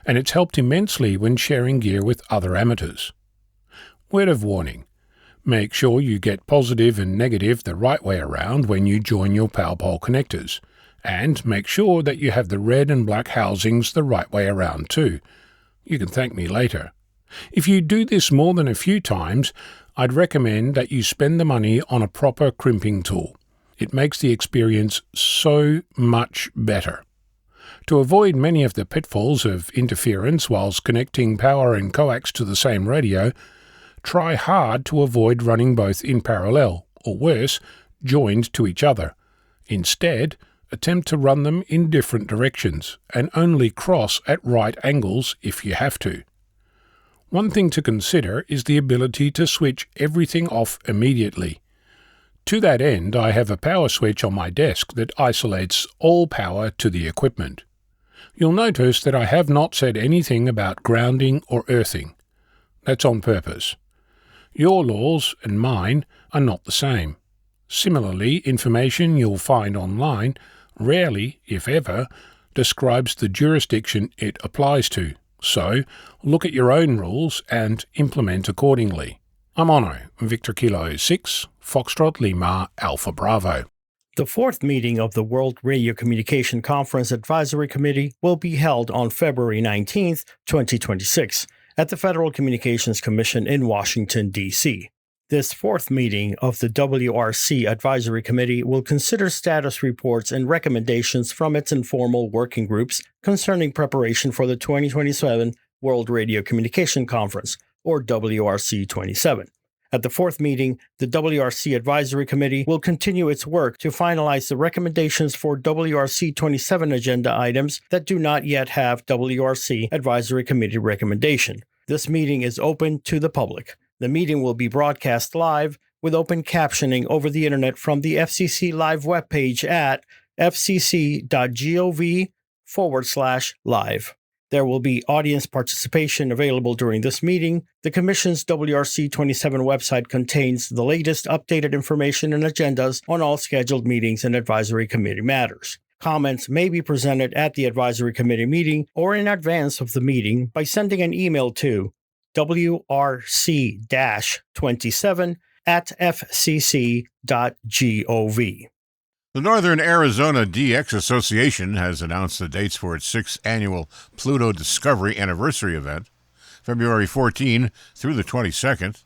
and it's helped immensely when sharing gear with other amateurs. Word of warning: make sure you get positive and negative the right way around when you join your power pole connectors, and make sure that you have the red and black housings the right way around too. You can thank me later. If you do this more than a few times, I'd recommend that you spend the money on a proper crimping tool. It makes the experience so much better. To avoid many of the pitfalls of interference whilst connecting power and coax to the same radio, try hard to avoid running both in parallel, or worse, joined to each other. Instead, attempt to run them in different directions, and only cross at right angles if you have to. One thing to consider is the ability to switch everything off immediately. To that end, I have a power switch on my desk that isolates all power to the equipment. You'll notice that I have not said anything about grounding or earthing. That's on purpose. Your laws and mine are not the same. Similarly, information you'll find online rarely, if ever, describes the jurisdiction it applies to. So, look at your own rules and implement accordingly. I'm Ono, Victor Kilo 6, Foxtrot Lima, Alpha Bravo. The fourth meeting of the World Radio Communication Conference Advisory Committee will be held on February 19, 2026, at the Federal Communications Commission in Washington, D.C. This fourth meeting of the WRC Advisory Committee will consider status reports and recommendations from its informal working groups concerning preparation for the 2027 World Radio Communication Conference, or WRC 27. At the fourth meeting, the WRC Advisory Committee will continue its work to finalize the recommendations for WRC 27 agenda items that do not yet have WRC Advisory Committee recommendation. This meeting is open to the public. The meeting will be broadcast live with open captioning over the internet from the FCC Live webpage at fcc.gov/live. There will be audience participation available during this meeting. The Commission's WRC 27 website contains the latest updated information and agendas on all scheduled meetings and advisory committee matters. Comments may be presented at the advisory committee meeting or in advance of the meeting by sending an email to wrc-27@fcc.gov. The Northern Arizona DX Association has announced the dates for its 6th annual Pluto Discovery Anniversary event, February 14 through the 22nd.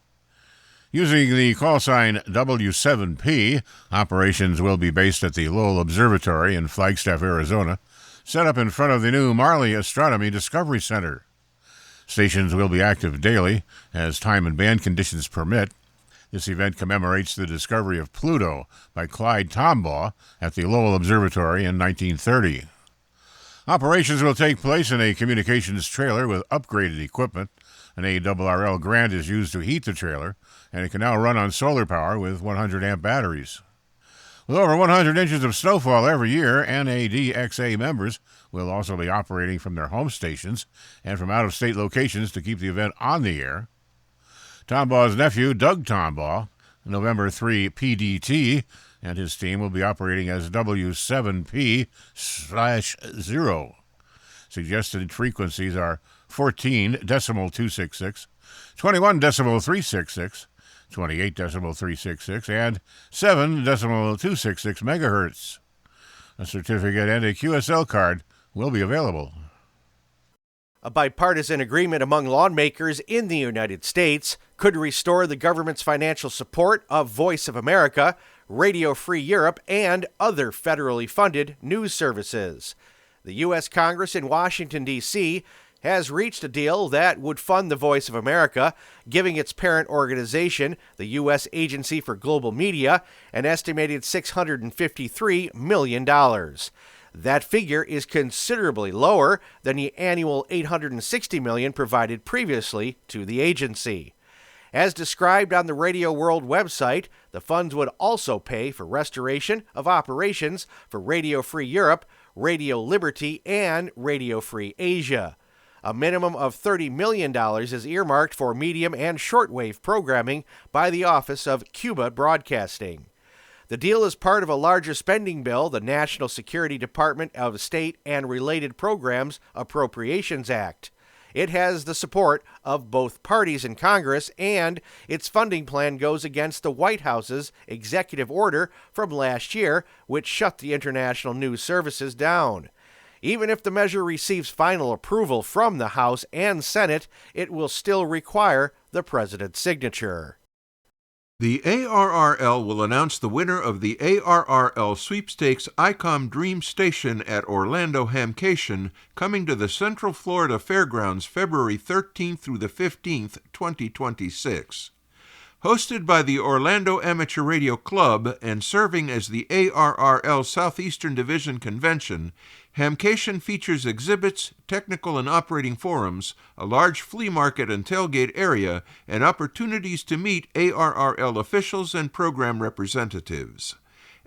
Using the call sign W7P, operations will be based at the Lowell Observatory in Flagstaff, Arizona, set up in front of the new Marley Astronomy Discovery Center. Stations will be active daily as time and band conditions permit. This event commemorates the discovery of Pluto by Clyde Tombaugh at the Lowell Observatory in 1930. Operations will take place in a communications trailer with upgraded equipment. An ARRL grant is used to heat the trailer, and it can now run on solar power with 100-amp batteries. With over 100 inches of snowfall every year, NADXA members will also be operating from their home stations and from out-of-state locations to keep the event on the air. Tombaugh's nephew, Doug Tombaugh, November 3 PDT, and his team will be operating as W7P/0. Suggested frequencies are 14.266, 21.366, 28.366, and 7.266 megahertz. A certificate and a QSL card will be available. A bipartisan agreement among lawmakers in the United States could restore the government's financial support of Voice of America, Radio Free Europe, and other federally funded news services. The U.S. Congress in Washington, D.C., has reached a deal that would fund the Voice of America, giving its parent organization, the U.S. Agency for Global Media, an estimated $653 million. That figure is considerably lower than the annual $860 million provided previously to the agency. As described on the Radio World website, the funds would also pay for restoration of operations for Radio Free Europe, Radio Liberty, and Radio Free Asia. A minimum of $30 million is earmarked for medium and shortwave programming by the Office of Cuba Broadcasting. The deal is part of a larger spending bill, the National Security Department of State and Related Programs Appropriations Act. It has the support of both parties in Congress, and its funding plan goes against the White House's executive order from last year, which shut the international news services down. Even if the measure receives final approval from the House and Senate, it will still require the president's signature. The ARRL will announce the winner of the ARRL Sweepstakes ICOM Dream Station at Orlando Hamcation, coming to the Central Florida Fairgrounds February 13th through the 15th, 2026. Hosted by the Orlando Amateur Radio Club and serving as the ARRL Southeastern Division Convention, Hamcation features exhibits, technical and operating forums, a large flea market and tailgate area, and opportunities to meet ARRL officials and program representatives.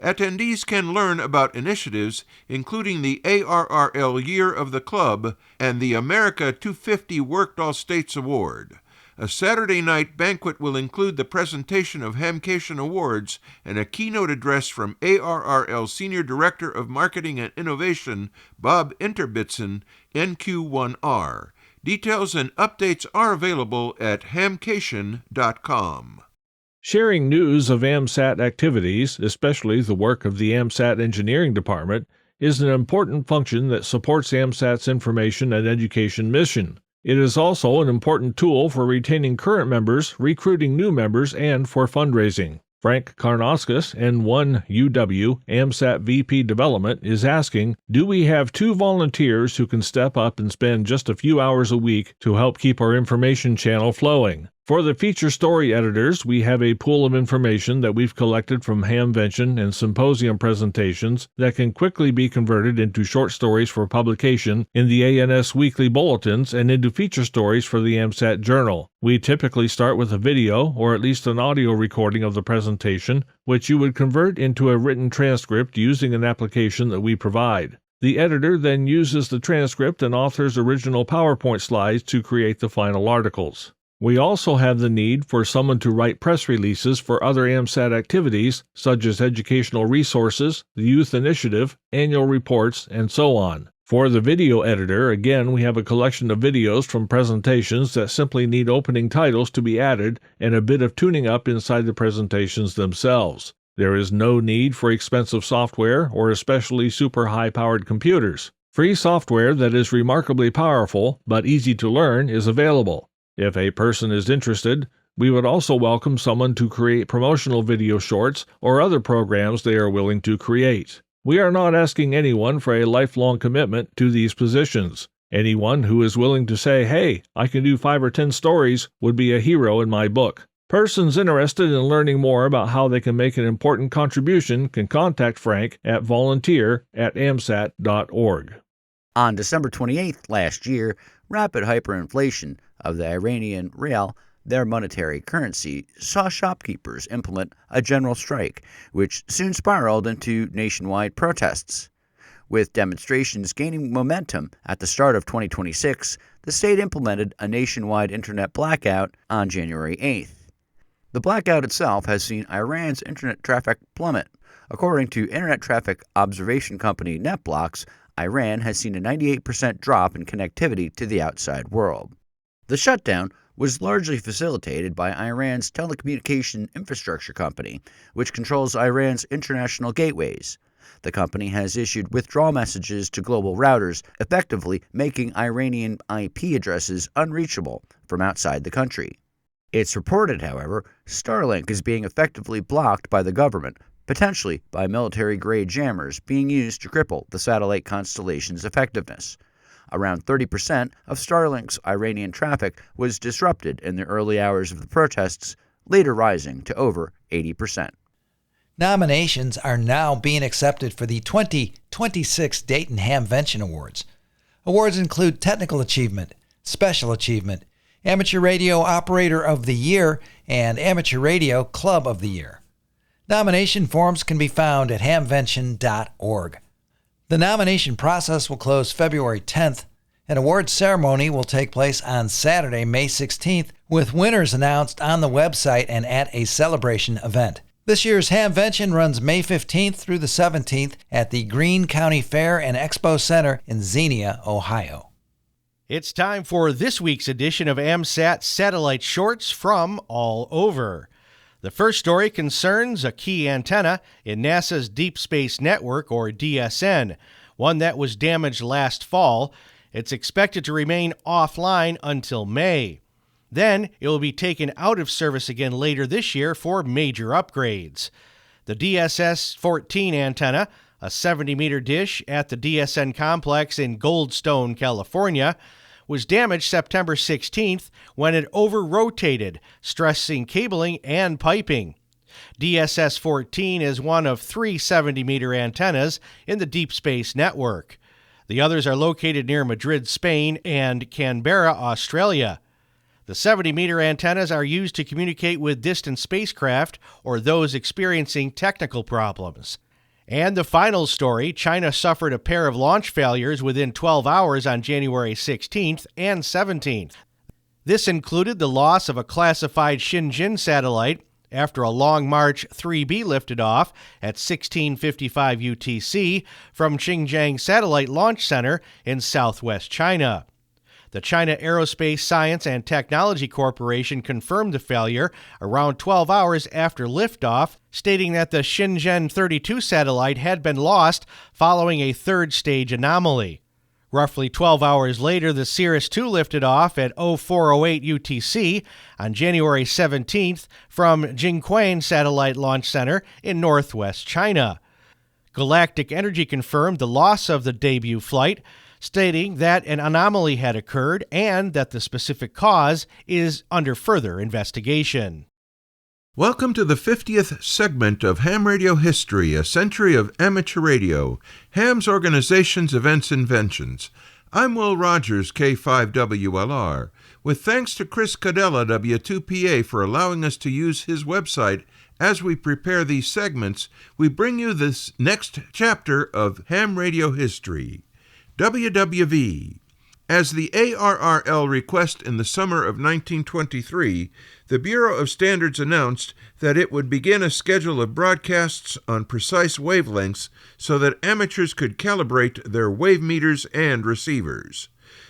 Attendees can learn about initiatives including the ARRL Year of the Club and the America 250 Worked All States Award. A Saturday night banquet will include the presentation of Hamcation Awards and a keynote address from ARRL Senior Director of Marketing and Innovation, Bob Interbitson, NQ1R. Details and updates are available at hamcation.com. Sharing news of AMSAT activities, especially the work of the AMSAT Engineering Department, is an important function that supports AMSAT's information and education mission. It is also an important tool for retaining current members, recruiting new members, and for fundraising. Frank Karnauskas, N1 UW, AMSAT VP Development, is asking, do we have 2 volunteers who can step up and spend just a few hours a week to help keep our information channel flowing? For the feature story editors, we have a pool of information that we've collected from Hamvention and symposium presentations that can quickly be converted into short stories for publication in the ANS weekly bulletins and into feature stories for the AMSAT Journal. We typically start with a video, or at least an audio recording of the presentation, which you would convert into a written transcript using an application that we provide. The editor then uses the transcript and author's original PowerPoint slides to create the final articles. We also have the need for someone to write press releases for other AMSAT activities, such as educational resources, the Youth Initiative, annual reports, and so on. For the video editor, again, we have a collection of videos from presentations that simply need opening titles to be added and a bit of tuning up inside the presentations themselves. There is no need for expensive software or especially super high-powered computers. Free software that is remarkably powerful but easy to learn is available. If a person is interested, we would also welcome someone to create promotional video shorts or other programs they are willing to create. We are not asking anyone for a lifelong commitment to these positions. Anyone who is willing to say, hey, I can do 5 or 10 stories would be a hero in my book. Persons interested in learning more about how they can make an important contribution can contact Frank at volunteer@amsat.org. On December 28th last year, rapid hyperinflation of the Iranian rial, their monetary currency, saw shopkeepers implement a general strike, which soon spiraled into nationwide protests. With demonstrations gaining momentum at the start of 2026, the state implemented a nationwide internet blackout on January 8th. The blackout itself has seen Iran's internet traffic plummet. According to internet traffic observation company NetBlocks, Iran has seen a 98% drop in connectivity to the outside world. The shutdown was largely facilitated by Iran's telecommunication infrastructure company, which controls Iran's international gateways. The company has issued withdrawal messages to global routers, effectively making Iranian IP addresses unreachable from outside the country. It's reported, however, Starlink is being effectively blocked by the government, potentially by military-grade jammers being used to cripple the satellite constellation's effectiveness. Around 30% of Starlink's Iranian traffic was disrupted in the early hours of the protests, later rising to over 80%. Nominations are now being accepted for the 2026 Dayton Hamvention Awards. Awards include Technical Achievement, Special Achievement, Amateur Radio Operator of the Year, and Amateur Radio Club of the Year. Nomination forms can be found at hamvention.org. The nomination process will close February 10th. An awards ceremony will take place on Saturday, May 16th, with winners announced on the website and at a celebration event. This year's Hamvention runs May 15th through the 17th at the Greene County Fair and Expo Center in Xenia, Ohio. It's time for this week's edition of AMSAT Satellite Shorts from All Over. The first story concerns a key antenna in NASA's Deep Space Network, or DSN, one that was damaged last fall. It's expected to remain offline until May. Then it will be taken out of service again later this year for major upgrades. The DSS-14 antenna, a 70-meter dish at the DSN complex in Goldstone, California, was damaged September 16th when it over-rotated, stressing cabling and piping. DSS-14 is one of 3 70-meter antennas in the Deep Space Network. The others are located near Madrid, Spain, and Canberra, Australia. The 70-meter antennas are used to communicate with distant spacecraft or those experiencing technical problems. And the final story, China suffered a pair of launch failures within 12 hours on January 16th and 17th. This included the loss of a classified Shenzhen satellite after a Long March 3B lifted off at 16:55 UTC from Xinjiang Satellite Launch Center in southwest China. The China Aerospace Science and Technology Corporation confirmed the failure around 12 hours after liftoff, stating that the Shenzhen 32 satellite had been lost following a third-stage anomaly. Roughly 12 hours later, the Cirrus 2 lifted off at 0408 UTC on January 17th from Jingquan Satellite Launch Center in northwest China. Galactic Energy confirmed the loss of the debut flight, stating that an anomaly had occurred and that the specific cause is under further investigation. Welcome to the 50th segment of Ham Radio History, a century of amateur radio, Ham's organizations, events, inventions. I'm Will Rogers, K5WLR, with thanks to Chris Cadella, W2PA, for allowing us to use his website. As we prepare these segments, we bring you this next chapter of Ham Radio History. WWV. As the ARRL request in the summer of 1923, the Bureau of Standards announced that it would begin a schedule of broadcasts on precise wavelengths so that amateurs could calibrate their wave meters and receivers.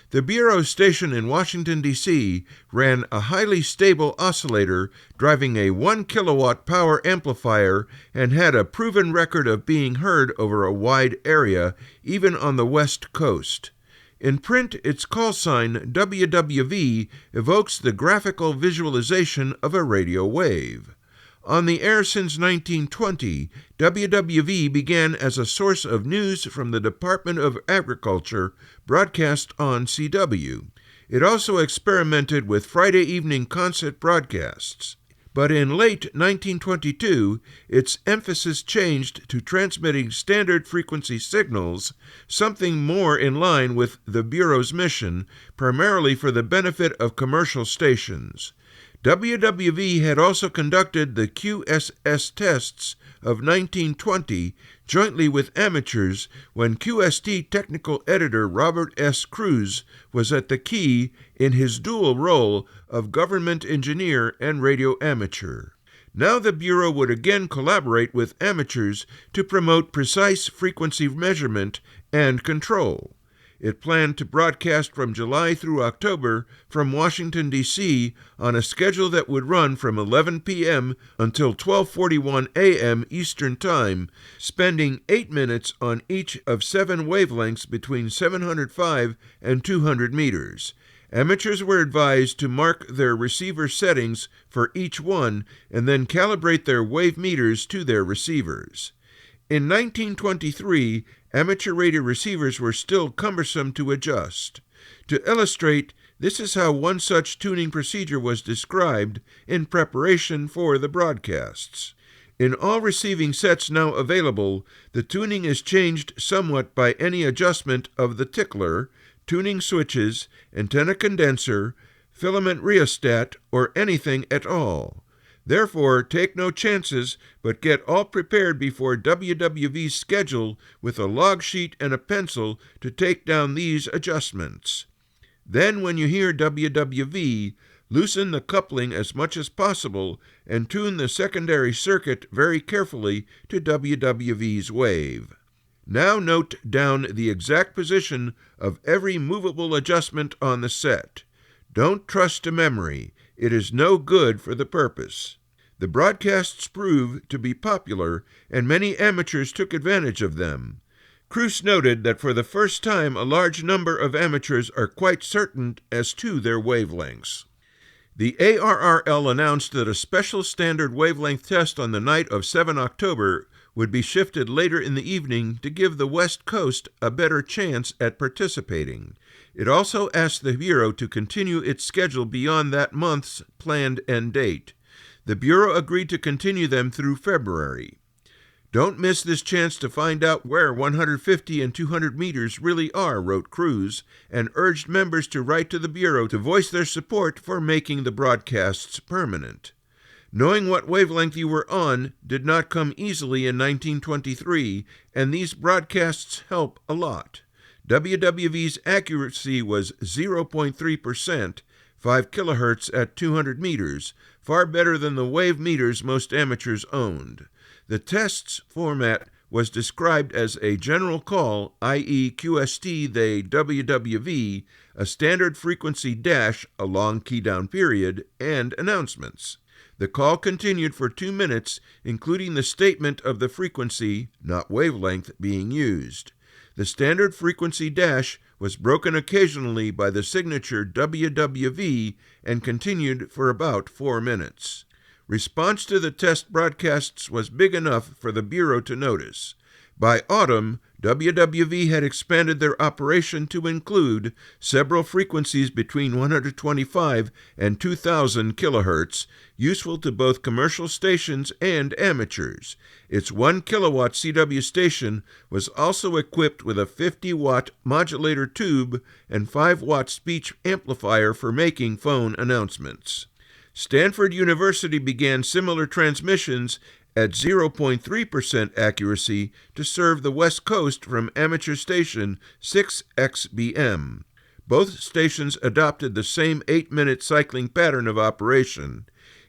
The Bureau's station in Washington, D.C. ran a highly stable oscillator driving a 1 kilowatt power amplifier and had a proven record of being heard over a wide area, even on the West Coast. In print, its call sign, WWV, evokes the graphical visualization of a radio wave. On the air since 1920, WWV began as a source of news from the Department of Agriculture, broadcast on CW. It also experimented with Friday evening concert broadcasts. But in late 1922, its emphasis changed to transmitting standard frequency signals, something more in line with the Bureau's mission, primarily for the benefit of commercial stations. WWV had also conducted the QSS tests of 1920 jointly with amateurs when QST technical editor Robert S. Cruz was at the key in his dual role of government engineer and radio amateur. Now the Bureau would again collaborate with amateurs to promote precise frequency measurement and control. It planned to broadcast from July through October from Washington, D.C. on a schedule that would run from 11 p.m. until 12:41 a.m. Eastern Time, spending 8 minutes on each of 7 wavelengths between 705 and 200 meters. Amateurs were advised to mark their receiver settings for each one and then calibrate their wave meters to their receivers. In 1923, amateur radio receivers were still cumbersome to adjust. To illustrate, this is how one such tuning procedure was described in preparation for the broadcasts. In all receiving sets now available, the tuning is changed somewhat by any adjustment of the tickler, tuning switches, antenna condenser, filament rheostat, or anything at all. Therefore, take no chances, but get all prepared before WWV's schedule with a log sheet and a pencil to take down these adjustments. Then, when you hear WWV, loosen the coupling as much as possible and tune the secondary circuit very carefully to WWV's wave. Now note down the exact position of every movable adjustment on the set. Don't trust to memory. It is no good for the purpose. The broadcasts proved to be popular, and many amateurs took advantage of them. Cruz noted that for the first time a large number of amateurs are quite certain as to their wavelengths. The ARRL announced that a special standard wavelength test on the night of 7 October would be shifted later in the evening to give the West Coast a better chance at participating. It also asked the Bureau to continue its schedule beyond that month's planned end date. The Bureau agreed to continue them through February. Don't miss this chance to find out where 150 and 200 meters really are, wrote Cruz, and urged members to write to the Bureau to voice their support for making the broadcasts permanent. Knowing what wavelength you were on did not come easily in 1923, and these broadcasts help a lot. WWV's accuracy was 0.3%, 5 kilohertz at 200 meters, far better than the wave meters most amateurs owned. The test's format was described as a general call, i.e. QST, they WWV, a standard frequency dash, a long key-down period, and announcements. The call continued for 2 minutes, including the statement of the frequency, not wavelength, being used. The standard frequency dash was broken occasionally by the signature WWV and continued for about 4 minutes. Response to the test broadcasts was big enough for the Bureau to notice. By autumn, WWV had expanded their operation to include several frequencies between 125 and 2000 kilohertz, useful to both commercial stations and amateurs. Its 1 kilowatt CW station was also equipped with a 50-watt modulator tube and 5-watt speech amplifier for making phone announcements. Stanford University began similar transmissions at 0.3% accuracy to serve the West Coast from amateur station 6XBM. Both stations adopted the same 8-minute cycling pattern of operation.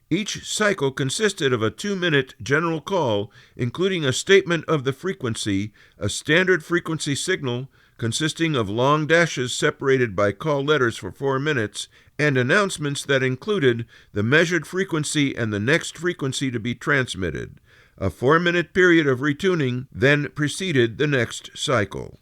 Each cycle consisted of a 2-minute general call, including a statement of the frequency, a standard frequency signal consisting of long dashes separated by call letters for 4 minutes, and announcements that included the measured frequency and the next frequency to be transmitted. A 4-minute period of retuning then preceded the next cycle.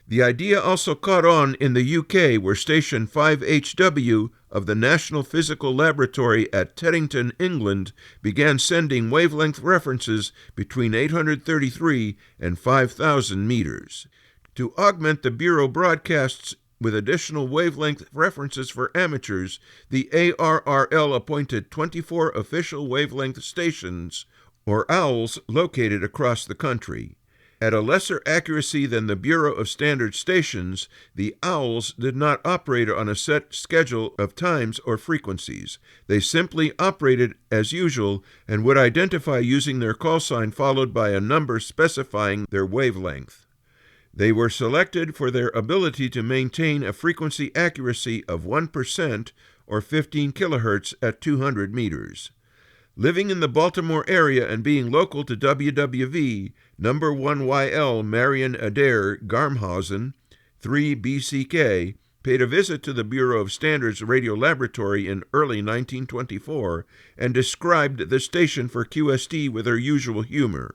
The idea also caught on in the UK, where station 5HW of the National Physical Laboratory at Teddington, England, began sending wavelength references between 833 and 5,000 meters. To augment the Bureau broadcasts with additional wavelength references for amateurs, the ARRL appointed 24 official wavelength stations, or OWLs, located across the country. At a lesser accuracy than the Bureau of Standard Stations, the OWLs did not operate on a set schedule of times or frequencies. They simply operated as usual and would identify using their call sign followed by a number specifying their wavelength. They were selected for their ability to maintain a frequency accuracy of 1% or 15 kilohertz at 200 meters. Living in the Baltimore area and being local to WWV, number 1YL Marion Adair Garmhausen, 3 BCK, paid a visit to the Bureau of Standards Radio Laboratory in early 1924 and described the station for QST with her usual humor.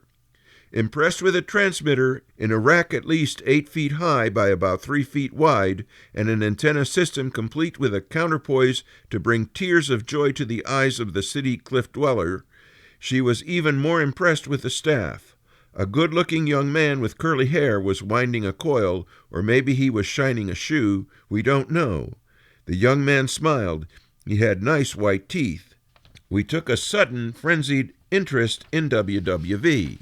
Impressed with a transmitter in a rack at least 8 feet high by about 3 feet wide and an antenna system complete with a counterpoise to bring tears of joy to the eyes of the city cliff dweller, she was even more impressed with the staff. A good-looking young man with curly hair was winding a coil, or maybe he was shining a shoe, we don't know. The young man smiled. He had nice white teeth. We took a sudden, frenzied interest in WWV.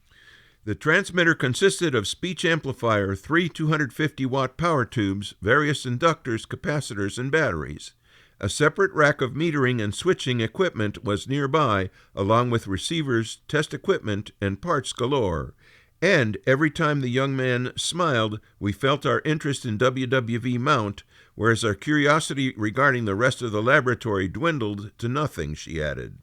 The transmitter consisted of speech amplifier, 3 250-watt power tubes, various inductors, capacitors, and batteries. A separate rack of metering and switching equipment was nearby, along with receivers, test equipment, and parts galore. And every time the young man smiled, we felt our interest in WWV mount, whereas our curiosity regarding the rest of the laboratory dwindled to nothing, she added.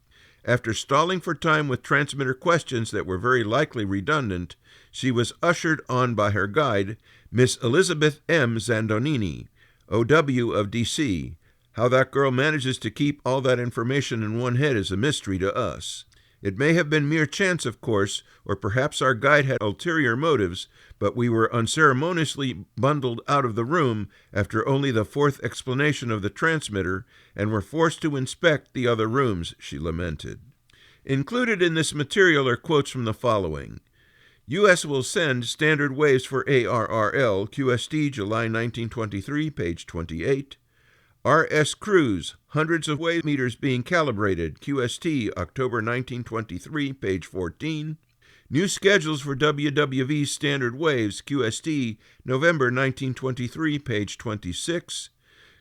After stalling for time with transmitter questions that were very likely redundant, she was ushered on by her guide, Miss Elizabeth M. Zandonini, OW of D.C. How that girl manages to keep all that information in one head is a mystery to us. It may have been mere chance, of course, or perhaps our guide had ulterior motives, but we were unceremoniously bundled out of the room after only the 4th explanation of the transmitter, and were forced to inspect the other rooms, she lamented. Included in this material are quotes from the following. U.S. will send standard waves for ARRL, QST, July 1923, page 28. R.S. Cruz, hundreds of wave meters being calibrated, QST, October 1923, page 14. New schedules for WWV standard waves, QST, November 1923, page 26.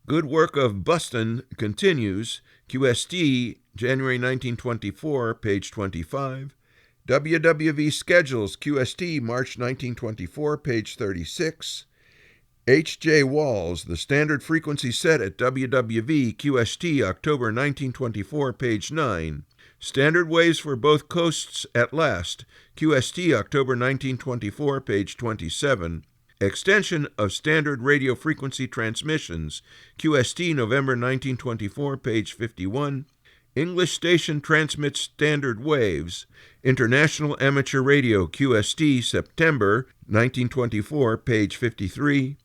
Good work of Buston continues, QST, January 1924, page 25. WWV schedules, QST, March 1924, page 36. H.J. Walls, the standard frequency set at WWV QST, October 1924, page 9. Standard waves for both coasts at last, QST, October 1924, page 27. Extension of standard radio frequency transmissions, QST, November 1924, page 51. English station transmits standard waves. International Amateur Radio, QST, September 1924, page 53.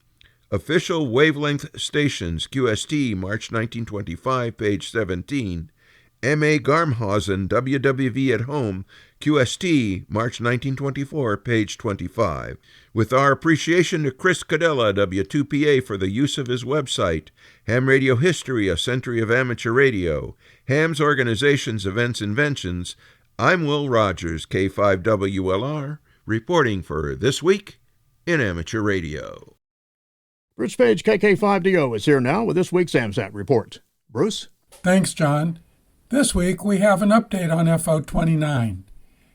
Official Wavelength Stations, QST, March 1925, page 17. M.A. Garmhausen, WWV at Home, QST, March 1924, page 25. With our appreciation to Chris Cadella, W2PA, for the use of his website, Ham Radio History, A Century of Amateur Radio, Ham's Organizations, Events, Inventions, I'm Will Rogers, K5WLR, reporting for This Week in Amateur Radio. Bruce Page, KK5DO, is here now with this week's AMSAT report. Bruce? Thanks, John. This week we have an update on FO-29.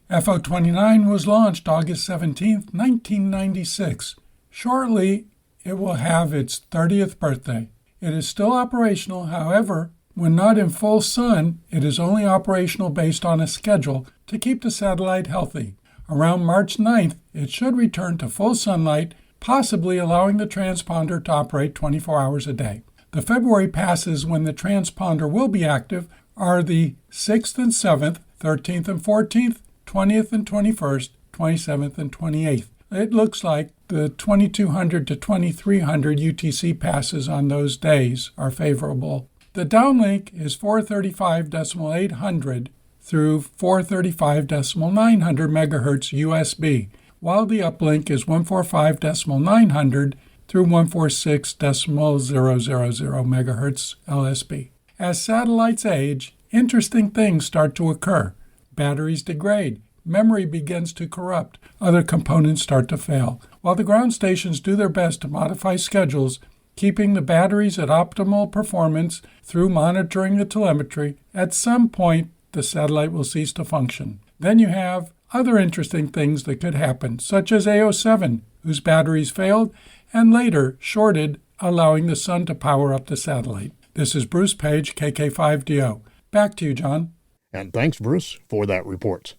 FO-29 was launched August 17, 1996. Shortly, it will have its 30th birthday. It is still operational, however, when not in full sun, it is only operational based on a schedule to keep the satellite healthy. Around March 9th, it should return to full sunlight, possibly allowing the transponder to operate 24 hours a day. The February passes when the transponder will be active are the 6th and 7th, 13th and 14th, 20th and 21st, 27th and 28th. It looks like the 2200 to 2300 UTC passes on those days are favorable. The downlink is 435.800 through 435.900 MHz USB, while the uplink is 145.900 through 146.000 MHz LSB. As satellites age, interesting things start to occur. Batteries degrade, memory begins to corrupt, other components start to fail. While the ground stations do their best to modify schedules, keeping the batteries at optimal performance through monitoring the telemetry, at some point the satellite will cease to function. Then you have other interesting things that could happen, such as AO7, whose batteries failed and later shorted, allowing the sun to power up the satellite. This is Bruce Page, KK5DO. Back to you, John. And thanks, Bruce, for that report.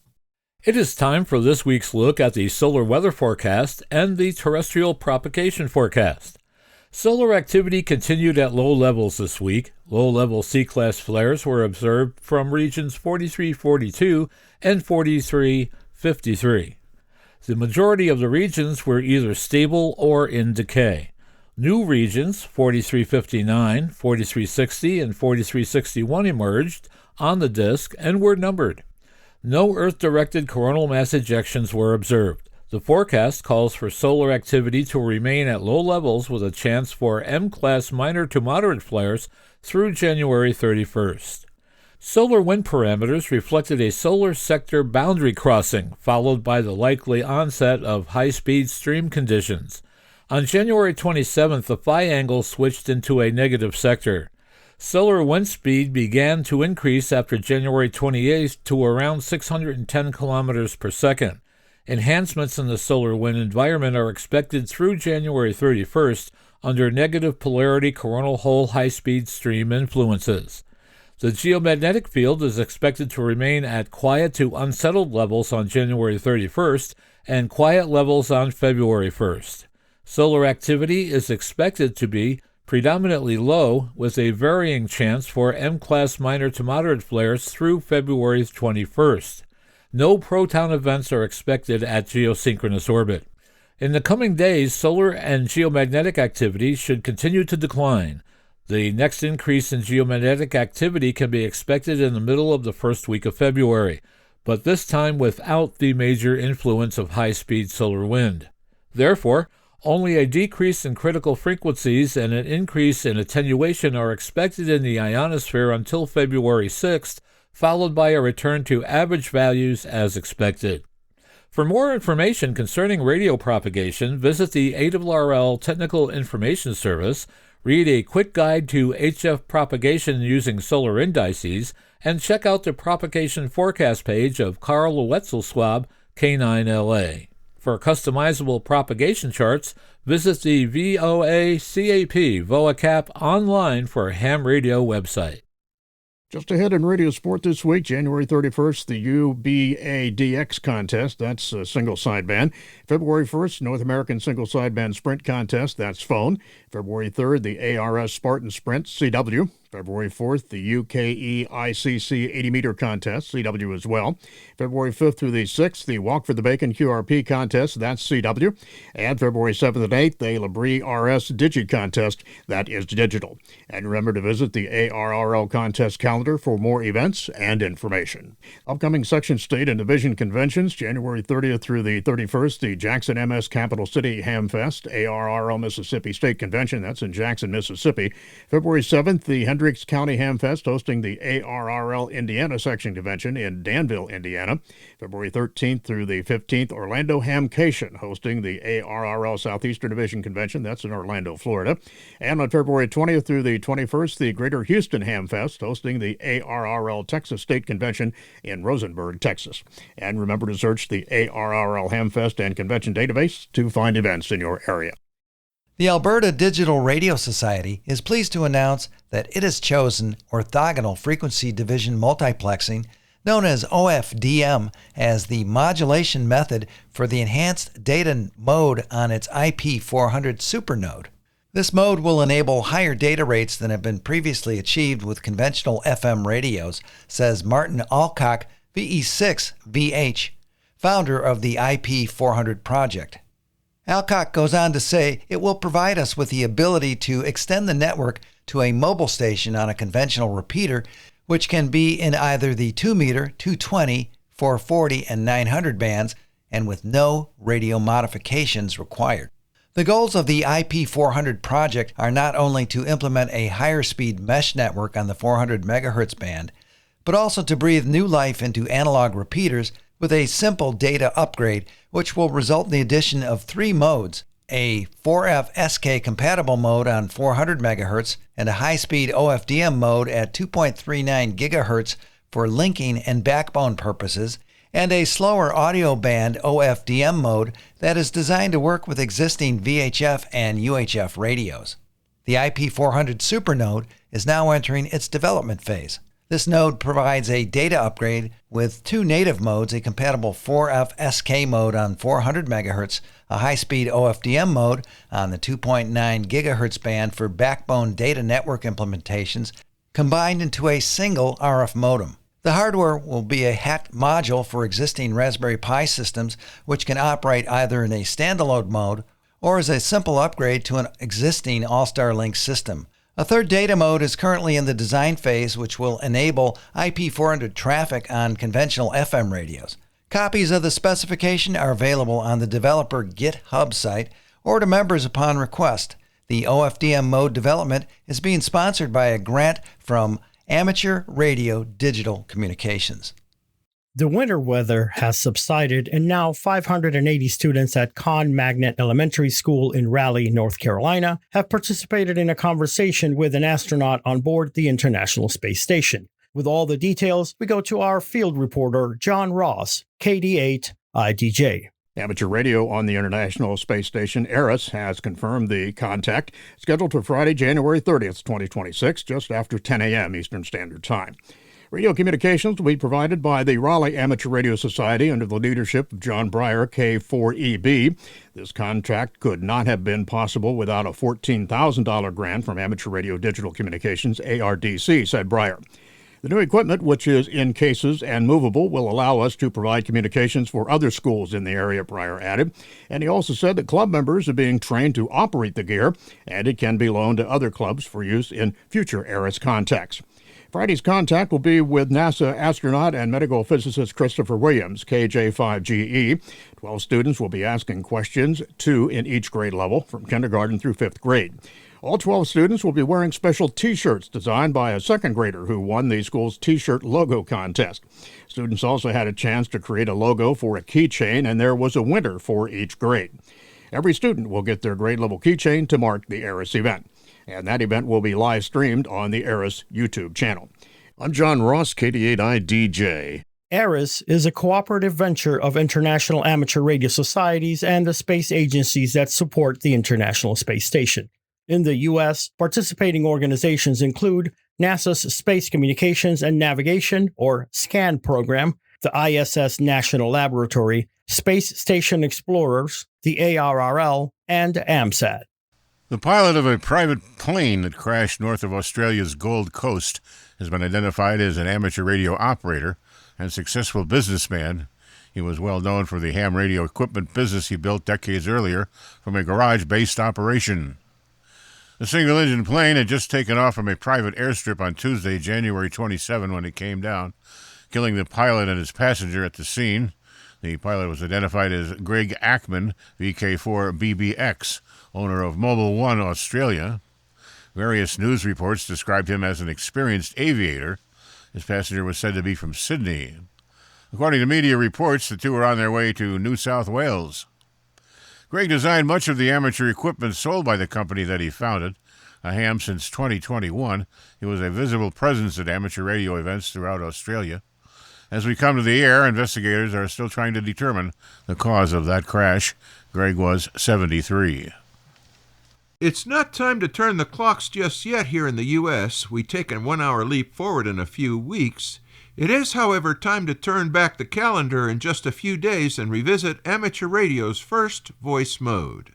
It is time for this week's look at the solar weather forecast and the terrestrial propagation forecast. Solar activity continued at low levels this week. Low-level C-class flares were observed from regions 4342 and 4353. The majority of the regions were either stable or in decay. New regions, 4359, 4360, and 4361 emerged on the disk and were numbered. No Earth-directed coronal mass ejections were observed. The forecast calls for solar activity to remain at low levels with a chance for M-class minor to moderate flares through January 31st. Solar wind parameters reflected a solar sector boundary crossing, followed by the likely onset of high-speed stream conditions. On January 27th, the phi angle switched into a negative sector. Solar wind speed began to increase after January 28th to around 610 kilometers per second. Enhancements in the solar wind environment are expected through January 31st under negative polarity coronal hole high-speed stream influences. The geomagnetic field is expected to remain at quiet to unsettled levels on January 31st and quiet levels on February 1st. Solar activity is expected to be predominantly low, with a varying chance for M-class minor to moderate flares through February 21st. No proton events are expected at geosynchronous orbit. In the coming days, solar and geomagnetic activity should continue to decline. The next increase in geomagnetic activity can be expected in the middle of the first week of February, but this time without the major influence of high-speed solar wind. Therefore, only a decrease in critical frequencies and an increase in attenuation are expected in the ionosphere until February 6th, followed by a return to average values as expected. For more information concerning radio propagation, visit the ARRL Technical Information Service, read a quick guide to HF propagation using solar indices, and check out the propagation forecast page of Karl Wetzelschwab, K9LA. For customizable propagation charts, visit the VOA-CAP online for Ham Radio website. Just ahead in radio sport this week, January 31st, the UBA-DX contest, that's a single sideband. February 1st, North American Single Sideband Sprint Contest, that's phone. February 3rd, the ARS Spartan Sprint CW. February 4th, the UKE ICC 80-meter contest, CW as well. February 5th through the 6th, the Walk for the Bacon QRP contest, that's CW. And February 7th and 8th, the Labrie RS Digi contest, that is digital. And remember to visit the ARRL contest calendar for more events and information. Upcoming section, state, and division conventions, January 30th through the 31st, the Jackson MS Capital City Hamfest, ARRL Mississippi State Convention, that's in Jackson, Mississippi. February 7th, the Hendricks County Hamfest hosting the ARRL Indiana Section Convention in Danville, Indiana. February 13th through the 15th, Orlando Hamcation hosting the ARRL Southeastern Division Convention, that's in Orlando, Florida. And on February 20th through the 21st, the Greater Houston Hamfest hosting the ARRL Texas State Convention in Rosenberg, Texas. And remember to search the ARRL Hamfest and Convention database to find events in your area. The Alberta Digital Radio Society is pleased to announce that it has chosen orthogonal frequency division multiplexing, known as OFDM, as the modulation method for the enhanced data mode on its IP400 supernode. This mode will enable higher data rates than have been previously achieved with conventional FM radios, says Martin Alcock, VE6VH, founder of the IP400 project. Alcock goes on to say it will provide us with the ability to extend the network to a mobile station on a conventional repeater, which can be in either the 2-meter, 220, 440, and 900 bands, and with no radio modifications required. The goals of the IP400 project are not only to implement a higher speed mesh network on the 400 MHz band, but also to breathe new life into analog repeaters with a simple data upgrade, which will result in the addition of 3 modes, a 4F-SK compatible mode on 400 MHz and a high-speed OFDM mode at 2.39 GigaHertz for linking and backbone purposes, and a slower audio band OFDM mode that is designed to work with existing VHF and UHF radios. The IP400 supernode is now entering its development phase. This node provides a data upgrade with 2 native modes, a compatible 4F-SK mode on 400 MHz, a high-speed OFDM mode on the 2.9 GHz band for backbone data network implementations, combined into a single RF modem. The hardware will be a HAT module for existing Raspberry Pi systems, which can operate either in a standalone mode or as a simple upgrade to an existing All-Star Link system. A third data mode is currently in the design phase, which will enable IP400 traffic on conventional FM radios. Copies of the specification are available on the developer GitHub site or to members upon request. The OFDM mode development is being sponsored by a grant from Amateur Radio Digital Communications. The winter weather has subsided, and now 580 students at Conn Magnet Elementary School in Raleigh, North Carolina, have participated in a conversation with an astronaut on board the International Space Station. With all the details, we go to our field reporter, John Ross, KD8 IDJ. Amateur radio on the International Space Station, ERIS, has confirmed the contact, scheduled for Friday, January 30th, 2026, just after 10 a.m. Eastern Standard Time. Radio communications will be provided by the Raleigh Amateur Radio Society under the leadership of John Breyer, K4EB. This contract could not have been possible without a $14,000 grant from Amateur Radio Digital Communications, ARDC, said Breyer. The new equipment, which is in cases and movable, will allow us to provide communications for other schools in the area, Breyer added. And he also said that club members are being trained to operate the gear, and it can be loaned to other clubs for use in future ERIS contacts. Friday's contact will be with NASA astronaut and medical physicist Christopher Williams, KJ5GE. 12 students will be asking questions, 2 in each grade level, from kindergarten through 5th grade. All 12 students will be wearing special T-shirts designed by a second grader who won the school's T-shirt logo contest. Students also had a chance to create a logo for a keychain, and there was a winner for each grade. Every student will get their grade level keychain to mark the ERIS event. And that event will be live streamed on the ERIS YouTube channel. I'm John Ross, KD8IDJ. ERIS is a cooperative venture of international amateur radio societies and the space agencies that support the International Space Station. In the U.S., participating organizations include NASA's Space Communications and Navigation, or SCAN program, the ISS National Laboratory, Space Station Explorers, the ARRL, and AMSAT. The pilot of a private plane that crashed north of Australia's Gold Coast has been identified as an amateur radio operator and successful businessman. He was well known for the ham radio equipment business he built decades earlier from a garage-based operation. The single-engine plane had just taken off from a private airstrip on Tuesday, January 27, when it came down, killing the pilot and his passenger at the scene. The pilot was identified as Greg Ackman, VK4BBX, owner of Mobile One Australia. Various news reports described him as an experienced aviator. His passenger was said to be from Sydney. According to media reports, the two were on their way to New South Wales. Greg designed much of the amateur equipment sold by the company that he founded. A ham since 2021, he was a visible presence at amateur radio events throughout Australia. As we come to the air, investigators are still trying to determine the cause of that crash. Greg was 73. It's not time to turn the clocks just yet here in the U.S. We take a 1 hour leap forward in a few weeks. It is, however, time to turn back the calendar in just a few days and revisit amateur radio's first voice mode.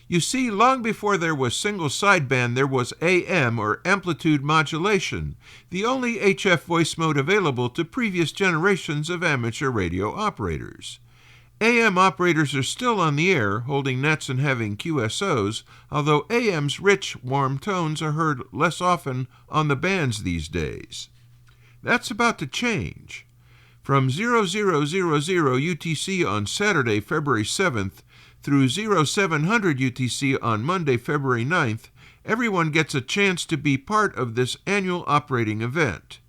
You see, long before there was single sideband, there was AM, or amplitude modulation, the only HF voice mode available to previous generations of amateur radio operators. AM operators are still on the air, holding nets and having QSOs, although AM's rich, warm tones are heard less often on the bands these days. That's about to change. From 0000 UTC on Saturday, February 7th, through 0700 UTC on Monday, February 9th, everyone gets a chance to be part of this annual operating event.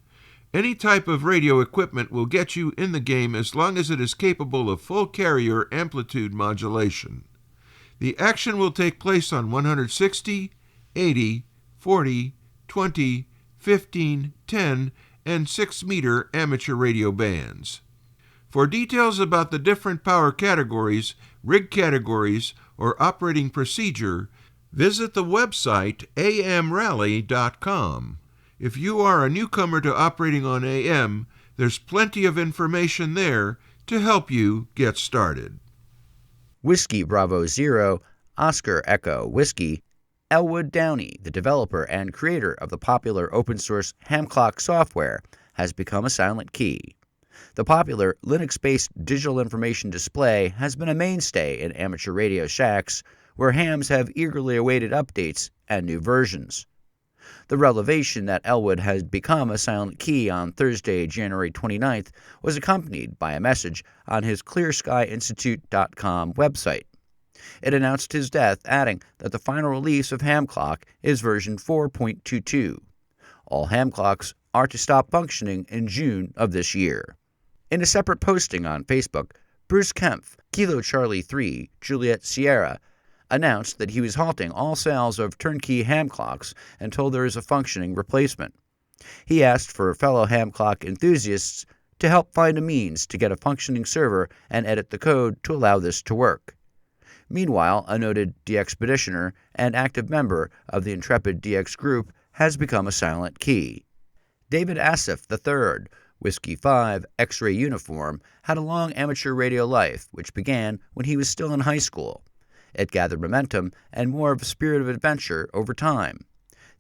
Any type of radio equipment will get you in the game as long as it is capable of full carrier amplitude modulation. The action will take place on 160, 80, 40, 20, 15, 10, and 6-meter amateur radio bands. For details about the different power categories, rig categories, or operating procedure, visit the website amrally.com. If you are a newcomer to operating on AM, there's plenty of information there to help you get started. Whiskey Bravo Zero, Oscar Echo Whiskey, Elwood Downey, the developer and creator of the popular open-source ham clock software, has become a silent key. The popular Linux-based digital information display has been a mainstay in amateur radio shacks, where hams have eagerly awaited updates and new versions. The revelation that Elwood has become a silent key on Thursday, January 29th, was accompanied by a message on his ClearSkyInstitute.com website. It announced his death, adding that the final release of Ham Clock is version 4.22. All ham clocks are to stop functioning in June of this year. In a separate posting on Facebook, Bruce Kempf, Kilo Charlie 3, Juliet Sierra, announced that he was halting all sales of turnkey ham clocks until there is a functioning replacement. He asked for fellow ham clock enthusiasts to help find a means to get a functioning server and edit the code to allow this to work. Meanwhile, a noted DXpeditioner and active member of the Intrepid DX group has become a silent key. David Asif III, Whiskey 5, X-Ray Uniform, had a long amateur radio life, which began when he was still in high school. It gathered momentum and more of a spirit of adventure over time.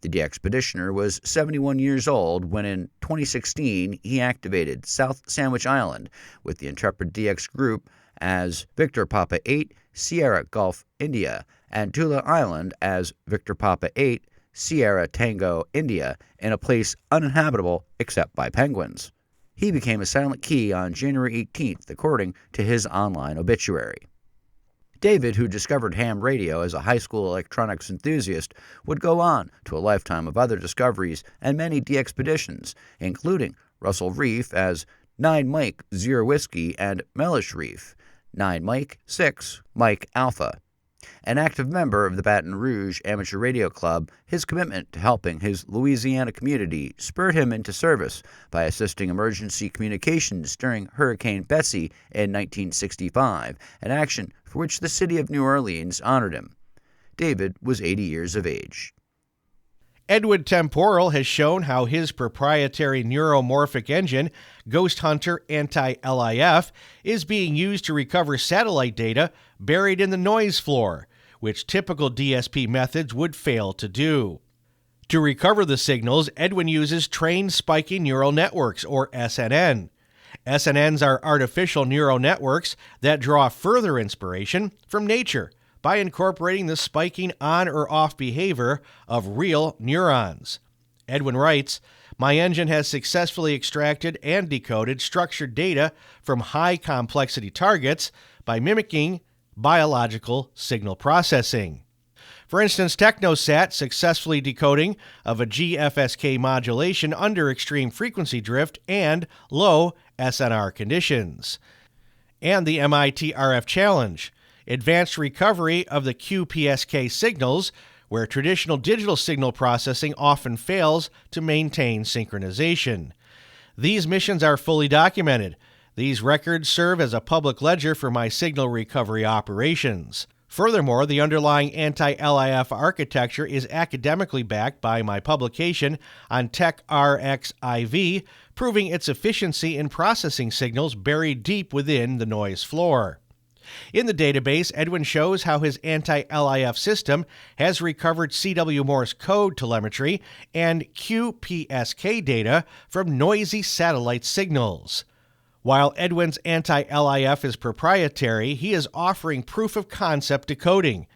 The DXpeditioner was 71 years old when in 2016 he activated South Sandwich Island with the Intrepid DX group as Victor Papa 8, Sierra Golf India, and Tula Island as Victor Papa 8, Sierra Tango India, in a place uninhabitable except by penguins. He became a silent key on January 18th, according to his online obituary. David, who discovered ham radio as a high school electronics enthusiast, would go on to a lifetime of other discoveries and many DXpeditions, including Russell Reef as 9 Mike 0 Whiskey and Mellish Reef, 9 Mike 6 Mike Alpha. An active member of the Baton Rouge Amateur Radio Club, his commitment to helping his Louisiana community spurred him into service by assisting emergency communications during Hurricane Betsy in 1965, an action for which the city of New Orleans honored him. David was 80 years of age. Edward Temporal has shown how his proprietary neuromorphic engine, Ghost Hunter Anti-LIF, is being used to recover satellite data buried in the noise floor, which typical DSP methods would fail to do. To recover the signals, Edwin uses trained spiking neural networks, or SNN. SNNs are artificial neural networks that draw further inspiration from nature by incorporating the spiking on or off behavior of real neurons. Edwin writes, "My engine has successfully extracted and decoded structured data from high complexity targets by mimicking biological signal processing. For instance, Technosat successfully decoding of a GFSK modulation under extreme frequency drift and low SNR conditions. And the MIT RF Challenge, advanced recovery of the QPSK signals, where traditional digital signal processing often fails to maintain synchronization. These missions are fully documented. These records serve as a public ledger for my signal recovery operations. Furthermore, the underlying anti-LIF architecture is academically backed by my publication on TechRXIV, proving its efficiency in processing signals buried deep within the noise floor." In the database, Edwin shows how his anti-LIF system has recovered CW Morse code telemetry and QPSK data from noisy satellite signals. While Edwin's anti-LIF is proprietary, he is offering proof of concept decoding.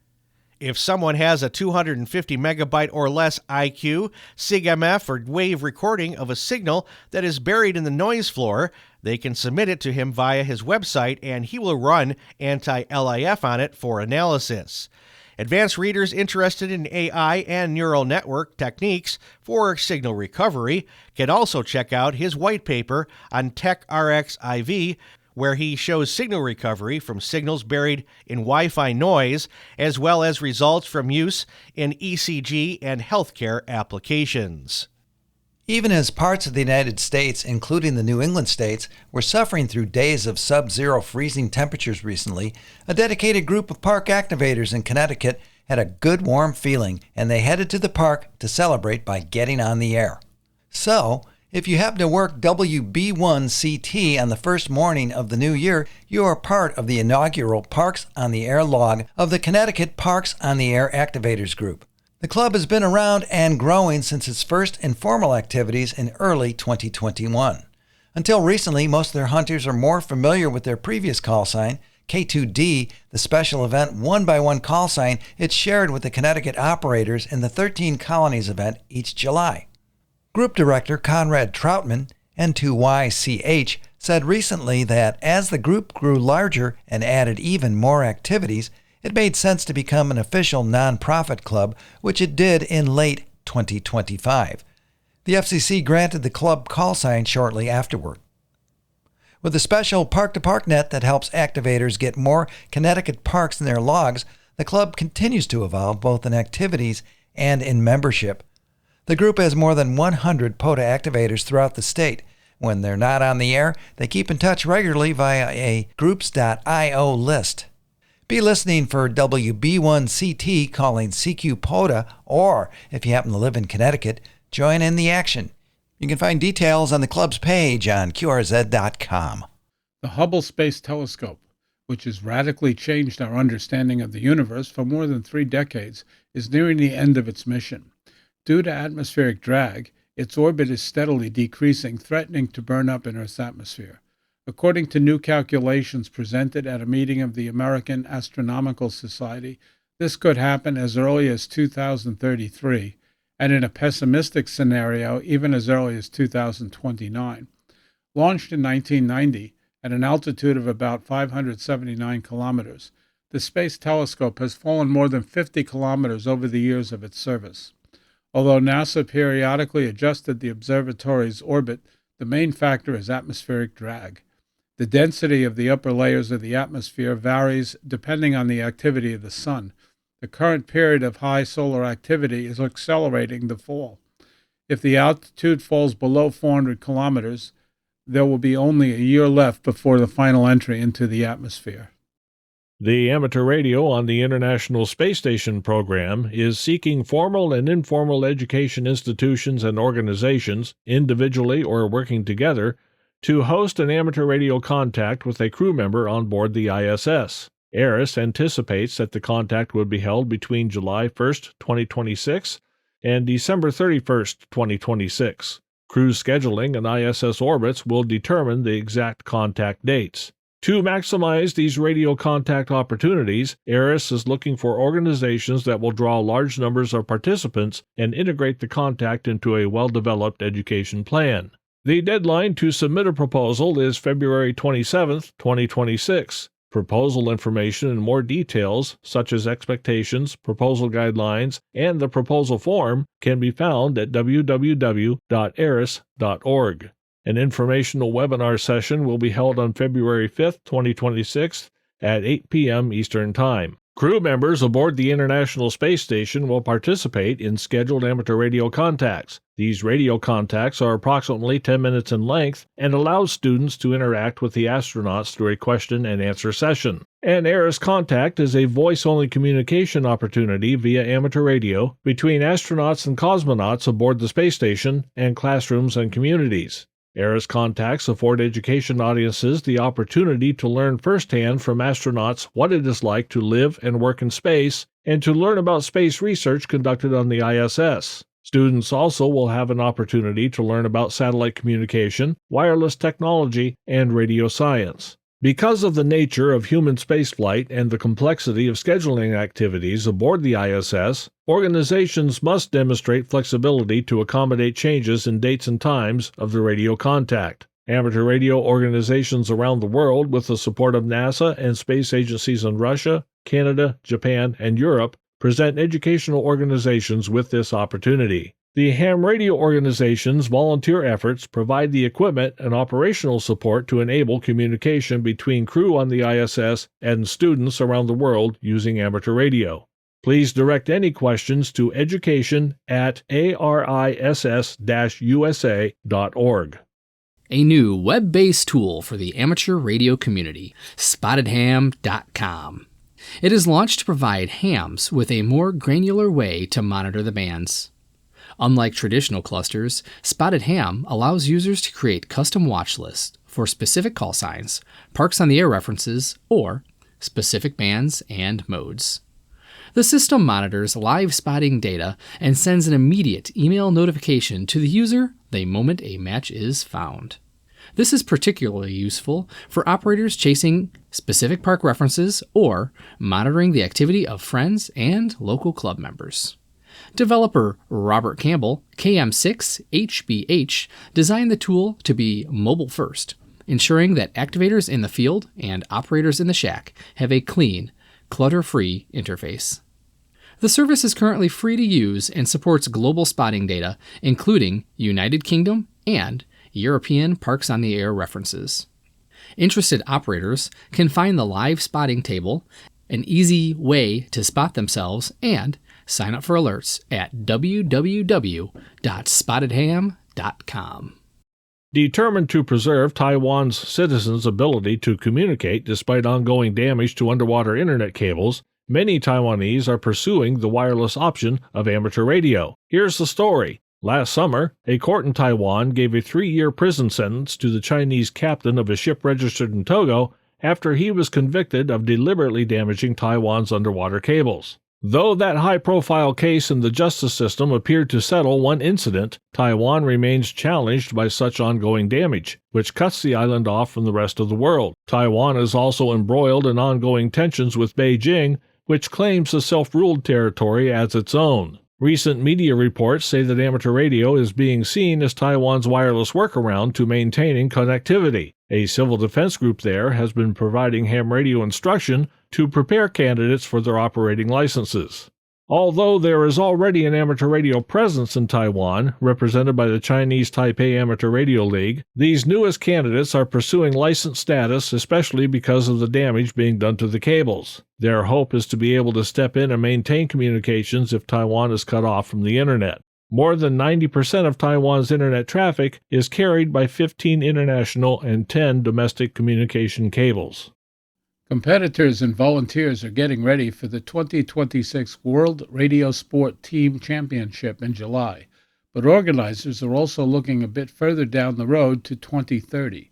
If someone has a 250 megabyte or less IQ, SIG-MF, or wave recording of a signal that is buried in the noise floor, they can submit it to him via his website and he will run anti-LIF on it for analysis. Advanced readers interested in AI and neural network techniques for signal recovery can also check out his white paper on TechRXIV, where he shows signal recovery from signals buried in Wi-Fi noise, as well as results from use in ECG and healthcare applications. Even as parts of the United States, including the New England states, were suffering through days of sub-zero freezing temperatures recently, a dedicated group of park activators in Connecticut had a good warm feeling, and they headed to the park to celebrate by getting on the air. So, if you happen to work WB1CT on the first morning of the new year, you are part of the inaugural Parks on the Air log of the Connecticut Parks on the Air Activators Group. The club has been around and growing since its first informal activities in early 2021. Until recently, most of their hunters are more familiar with their previous call sign, K2D, the special event one-by-one call sign it's shared with the Connecticut operators in the 13 Colonies event each July. Group Director Conrad Troutman, N2YCH, said recently that as the group grew larger and added even more activities, it made sense to become an official nonprofit club, which it did in late 2025. The FCC granted the club call sign shortly afterward. With a special park-to-park net that helps activators get more Connecticut parks in their logs, the club continues to evolve both in activities and in membership. The group has more than 100 POTA activators throughout the state. When they're not on the air, they keep in touch regularly via a groups.io list. Be listening for WB1CT calling CQ POTA, or if you happen to live in Connecticut, join in the action. You can find details on the club's page on QRZ.com. The Hubble Space Telescope, which has radically changed our understanding of the universe for more than 3 decades, is nearing the end of its mission. Due to atmospheric drag, its orbit is steadily decreasing, threatening to burn up in Earth's atmosphere. According to new calculations presented at a meeting of the American Astronomical Society, this could happen as early as 2033, and in a pessimistic scenario, even as early as 2029. Launched in 1990 at an altitude of about 579 kilometers, the Space Telescope has fallen more than 50 kilometers over the years of its service. Although NASA periodically adjusted the observatory's orbit, the main factor is atmospheric drag. The density of the upper layers of the atmosphere varies depending on the activity of the sun. The current period of high solar activity is accelerating the fall. If the altitude falls below 400 kilometers, there will be only a year left before the final entry into the atmosphere. The amateur radio on the International Space Station program is seeking formal and informal education institutions and organizations, individually or working together, to host an amateur radio contact with a crew member on board the ISS. ARIS anticipates that the contact would be held between July 1, 2026 and December 31, 2026. Cruise scheduling and ISS orbits will determine the exact contact dates. To maximize these radio contact opportunities, ARIS is looking for organizations that will draw large numbers of participants and integrate the contact into a well-developed education plan. The deadline to submit a proposal is February 27, 2026. Proposal information and more details, such as expectations, proposal guidelines, and the proposal form, can be found at www.aris.org. An informational webinar session will be held on February 5, 2026 at 8 p.m. Eastern Time. Crew members aboard the International Space Station will participate in scheduled amateur radio contacts. These radio contacts are approximately 10 minutes in length and allow students to interact with the astronauts through a question and answer session. An ARIS contact is a voice-only communication opportunity via amateur radio between astronauts and cosmonauts aboard the space station and classrooms and communities. ARIS contacts afford education audiences the opportunity to learn firsthand from astronauts what it is like to live and work in space and to learn about space research conducted on the ISS. Students also will have an opportunity to learn about satellite communication, wireless technology, and radio science. Because of the nature of human spaceflight and the complexity of scheduling activities aboard the ISS, organizations must demonstrate flexibility to accommodate changes in dates and times of the radio contact. Amateur radio organizations around the world, with the support of NASA and space agencies in Russia, Canada, Japan, and Europe, present educational organizations with this opportunity. The ham radio organization's volunteer efforts provide the equipment and operational support to enable communication between crew on the ISS and students around the world using amateur radio. Please direct any questions to education@ariss-usa.org. A new web-based tool for the amateur radio community, SpottedHam.com. It is launched to provide hams with a more granular way to monitor the bands. Unlike traditional clusters, Spotted Ham allows users to create custom watch lists for specific call signs, parks on the air references, or specific bands and modes. The system monitors live spotting data and sends an immediate email notification to the user the moment a match is found. This is particularly useful for operators chasing specific park references or monitoring the activity of friends and local club members. Developer Robert Campbell, KM6HBH, designed the tool to be mobile-first, ensuring that activators in the field and operators in the shack have a clean, clutter-free interface. The service is currently free to use and supports global spotting data, including United Kingdom and European Parks on the Air references. Interested operators can find the live spotting table, an easy way to spot themselves, and sign up for alerts at www.spottedham.com. Determined to preserve Taiwan's citizens' ability to communicate despite ongoing damage to underwater internet cables, many Taiwanese are pursuing the wireless option of amateur radio. Here's the story. Last summer, a court in Taiwan gave a 3-year prison sentence to the Chinese captain of a ship registered in Togo after he was convicted of deliberately damaging Taiwan's underwater cables. Though that high-profile case in the justice system appeared to settle one incident, Taiwan remains challenged by such ongoing damage, which cuts the island off from the rest of the world. Taiwan is also embroiled in ongoing tensions with Beijing, which claims the self-ruled territory as its own. Recent media reports say that amateur radio is being seen as Taiwan's wireless workaround to maintaining connectivity. A civil defense group there has been providing ham radio instruction to prepare candidates for their operating licenses. Although there is already an amateur radio presence in Taiwan, represented by the Chinese Taipei Amateur Radio League, these newest candidates are pursuing license status, especially because of the damage being done to the cables. Their hope is to be able to step in and maintain communications if Taiwan is cut off from the internet. More than 90% of Taiwan's internet traffic is carried by 15 international and 10 domestic communication cables. Competitors and volunteers are getting ready for the 2026 World Radio Sport Team Championship in July, but organizers are also looking a bit further down the road to 2030.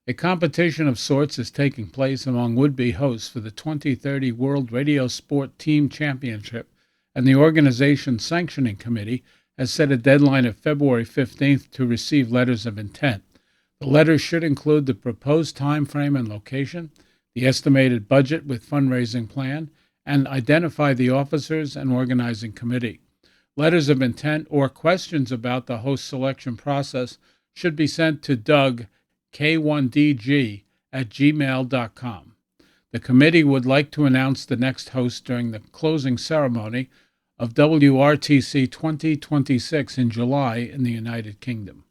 A competition of sorts is taking place among would-be hosts for the 2030 World Radio Sport Team Championship, and the organization's sanctioning committee has set a deadline of February 15th to receive letters of intent. The letters should include the proposed time frame and location, the estimated budget with fundraising plan, and identify the officers and organizing committee. Letters of intent or questions about the host selection process should be sent to Doug, K1DG, at gmail.com. The committee would like to announce the next host during the closing ceremony of WRTC 2026 in July in the United Kingdom.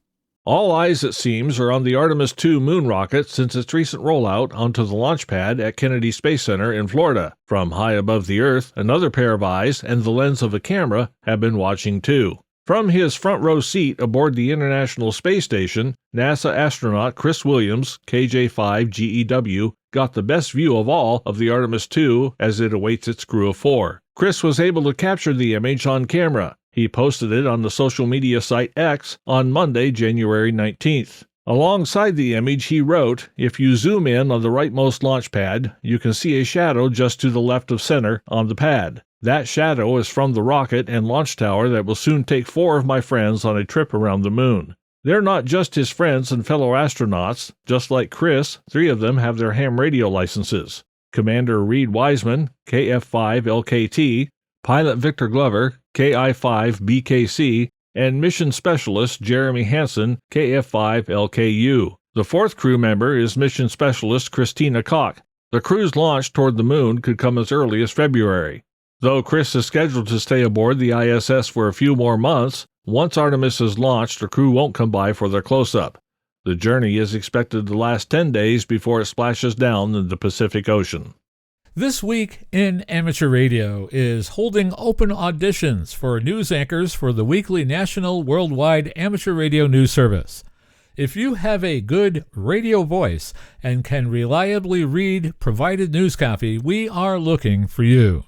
All eyes, it seems, are on the Artemis II moon rocket since its recent rollout onto the launch pad at Kennedy Space Center in Florida. From high above the Earth, another pair of eyes and the lens of a camera have been watching too. From his front row seat aboard the International Space Station, NASA astronaut Chris Williams, KJ5GEW, got the best view of all of the Artemis II as it awaits its crew of 4. Chris was able to capture the image on camera. He posted it on the social media site X on Monday, January 19th. Alongside the image, he wrote, "If you zoom in on the rightmost launch pad, you can see a shadow just to the left of center on the pad. That shadow is from the rocket and launch tower that will soon take 4 of my friends on a trip around the moon. They're not just his friends and fellow astronauts. Just like Chris, 3 of them have their ham radio licenses. Commander Reed Wiseman, KF5LKT, Pilot Victor Glover, KI5BKC, and Mission Specialist Jeremy Hansen, KF5LKU. The 4th crew member is Mission Specialist Christina Koch. The crew's launch toward the moon could come as early as February. Though Chris is scheduled to stay aboard the ISS for a few more months, once Artemis is launched, the crew won't come by for their close-up. The journey is expected to last 10 days before it splashes down in the Pacific Ocean. This Week in Amateur Radio is holding open auditions for news anchors for the weekly national worldwide amateur radio news service. If you have a good radio voice and can reliably read provided news copy, we are looking for you.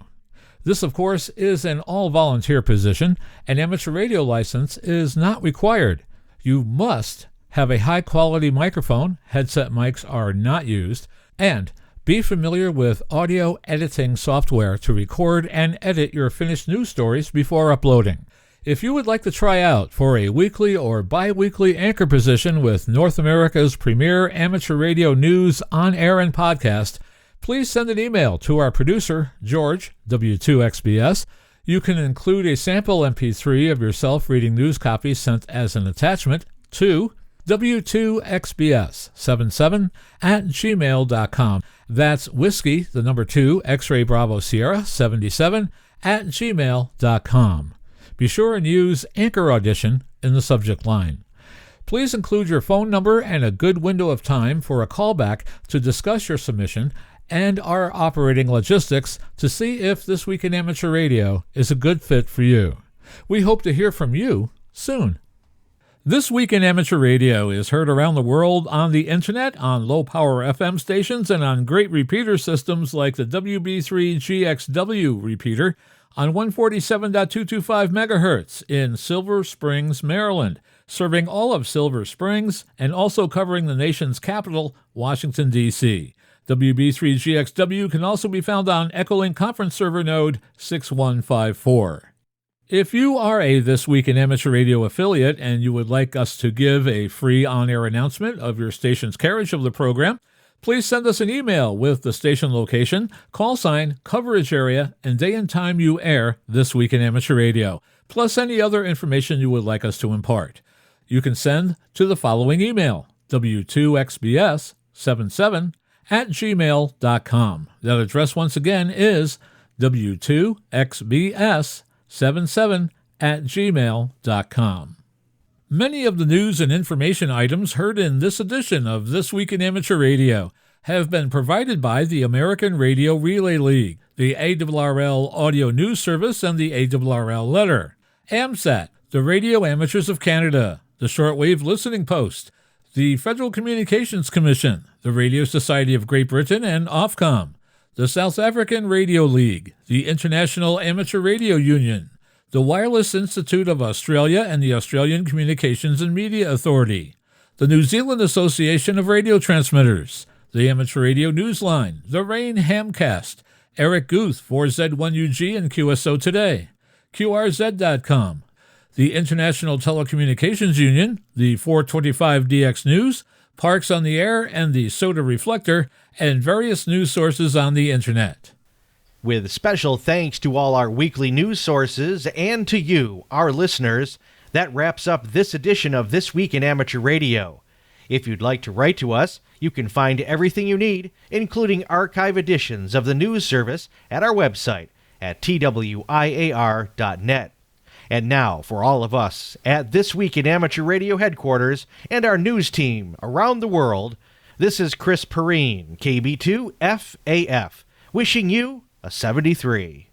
This, of course, is an all-volunteer position. An amateur radio license is not required. You must have a high-quality microphone, headset mics are not used, and be familiar with audio editing software to record and edit your finished news stories before uploading. If you would like to try out for a weekly or bi-weekly anchor position with North America's premier amateur radio news on air and podcast, please send an email to our producer, George, W2XBS. You can include a sample MP3 of yourself reading news copies sent as an attachment to W2XBS77@gmail.com. That's whiskey, the number 2, X-ray Bravo Sierra 77 @gmail.com. Be sure and use Anchor Audition in the subject line. Please include your phone number and a good window of time for a callback to discuss your submission and our operating logistics to see if This Week in Amateur Radio is a good fit for you. We hope to hear from you soon. This Week in Amateur Radio is heard around the world on the internet, on low-power FM stations, and on great repeater systems like the WB3GXW repeater on 147.225 MHz in Silver Springs, Maryland, serving all of Silver Springs and also covering the nation's capital, Washington, D.C. WB3GXW can also be found on Echolink Conference Server Node 6154. If you are a This Week in Amateur Radio affiliate and you would like us to give a free on-air announcement of your station's carriage of the program, please send us an email with the station location, call sign, coverage area, and day and time you air This Week in Amateur Radio, plus any other information you would like us to impart. You can send to the following email, w2xbs77@gmail.com. That address once again is w2xbs77@gmail.com. Many of the news and information items heard in this edition of This Week in Amateur Radio have been provided by the American Radio Relay League, the ARRL Audio News Service, and the ARRL Letter, AMSAT, the Radio Amateurs of Canada, the Shortwave Listening Post, the Federal Communications Commission, the Radio Society of Great Britain, and Ofcom, the South African Radio League, the International Amateur Radio Union, the Wireless Institute of Australia and the Australian Communications and Media Authority, the New Zealand Association of Radio Transmitters, the Amateur Radio Newsline, the Rain Hamcast, Eric Guth, 4Z1UG and QSO Today, QRZ.com, the International Telecommunications Union, the 425DX News, Parks on the Air and the Soda Reflector, and various news sources on the Internet. With special thanks to all our weekly news sources and to you, our listeners, that wraps up this edition of This Week in Amateur Radio. If you'd like to write to us, you can find everything you need, including archive editions of the news service, at our website at twiar.net. And now, for all of us at This Week in Amateur Radio headquarters and our news team around the world, this is Chris Perrine, KB2FAF, wishing you a 73.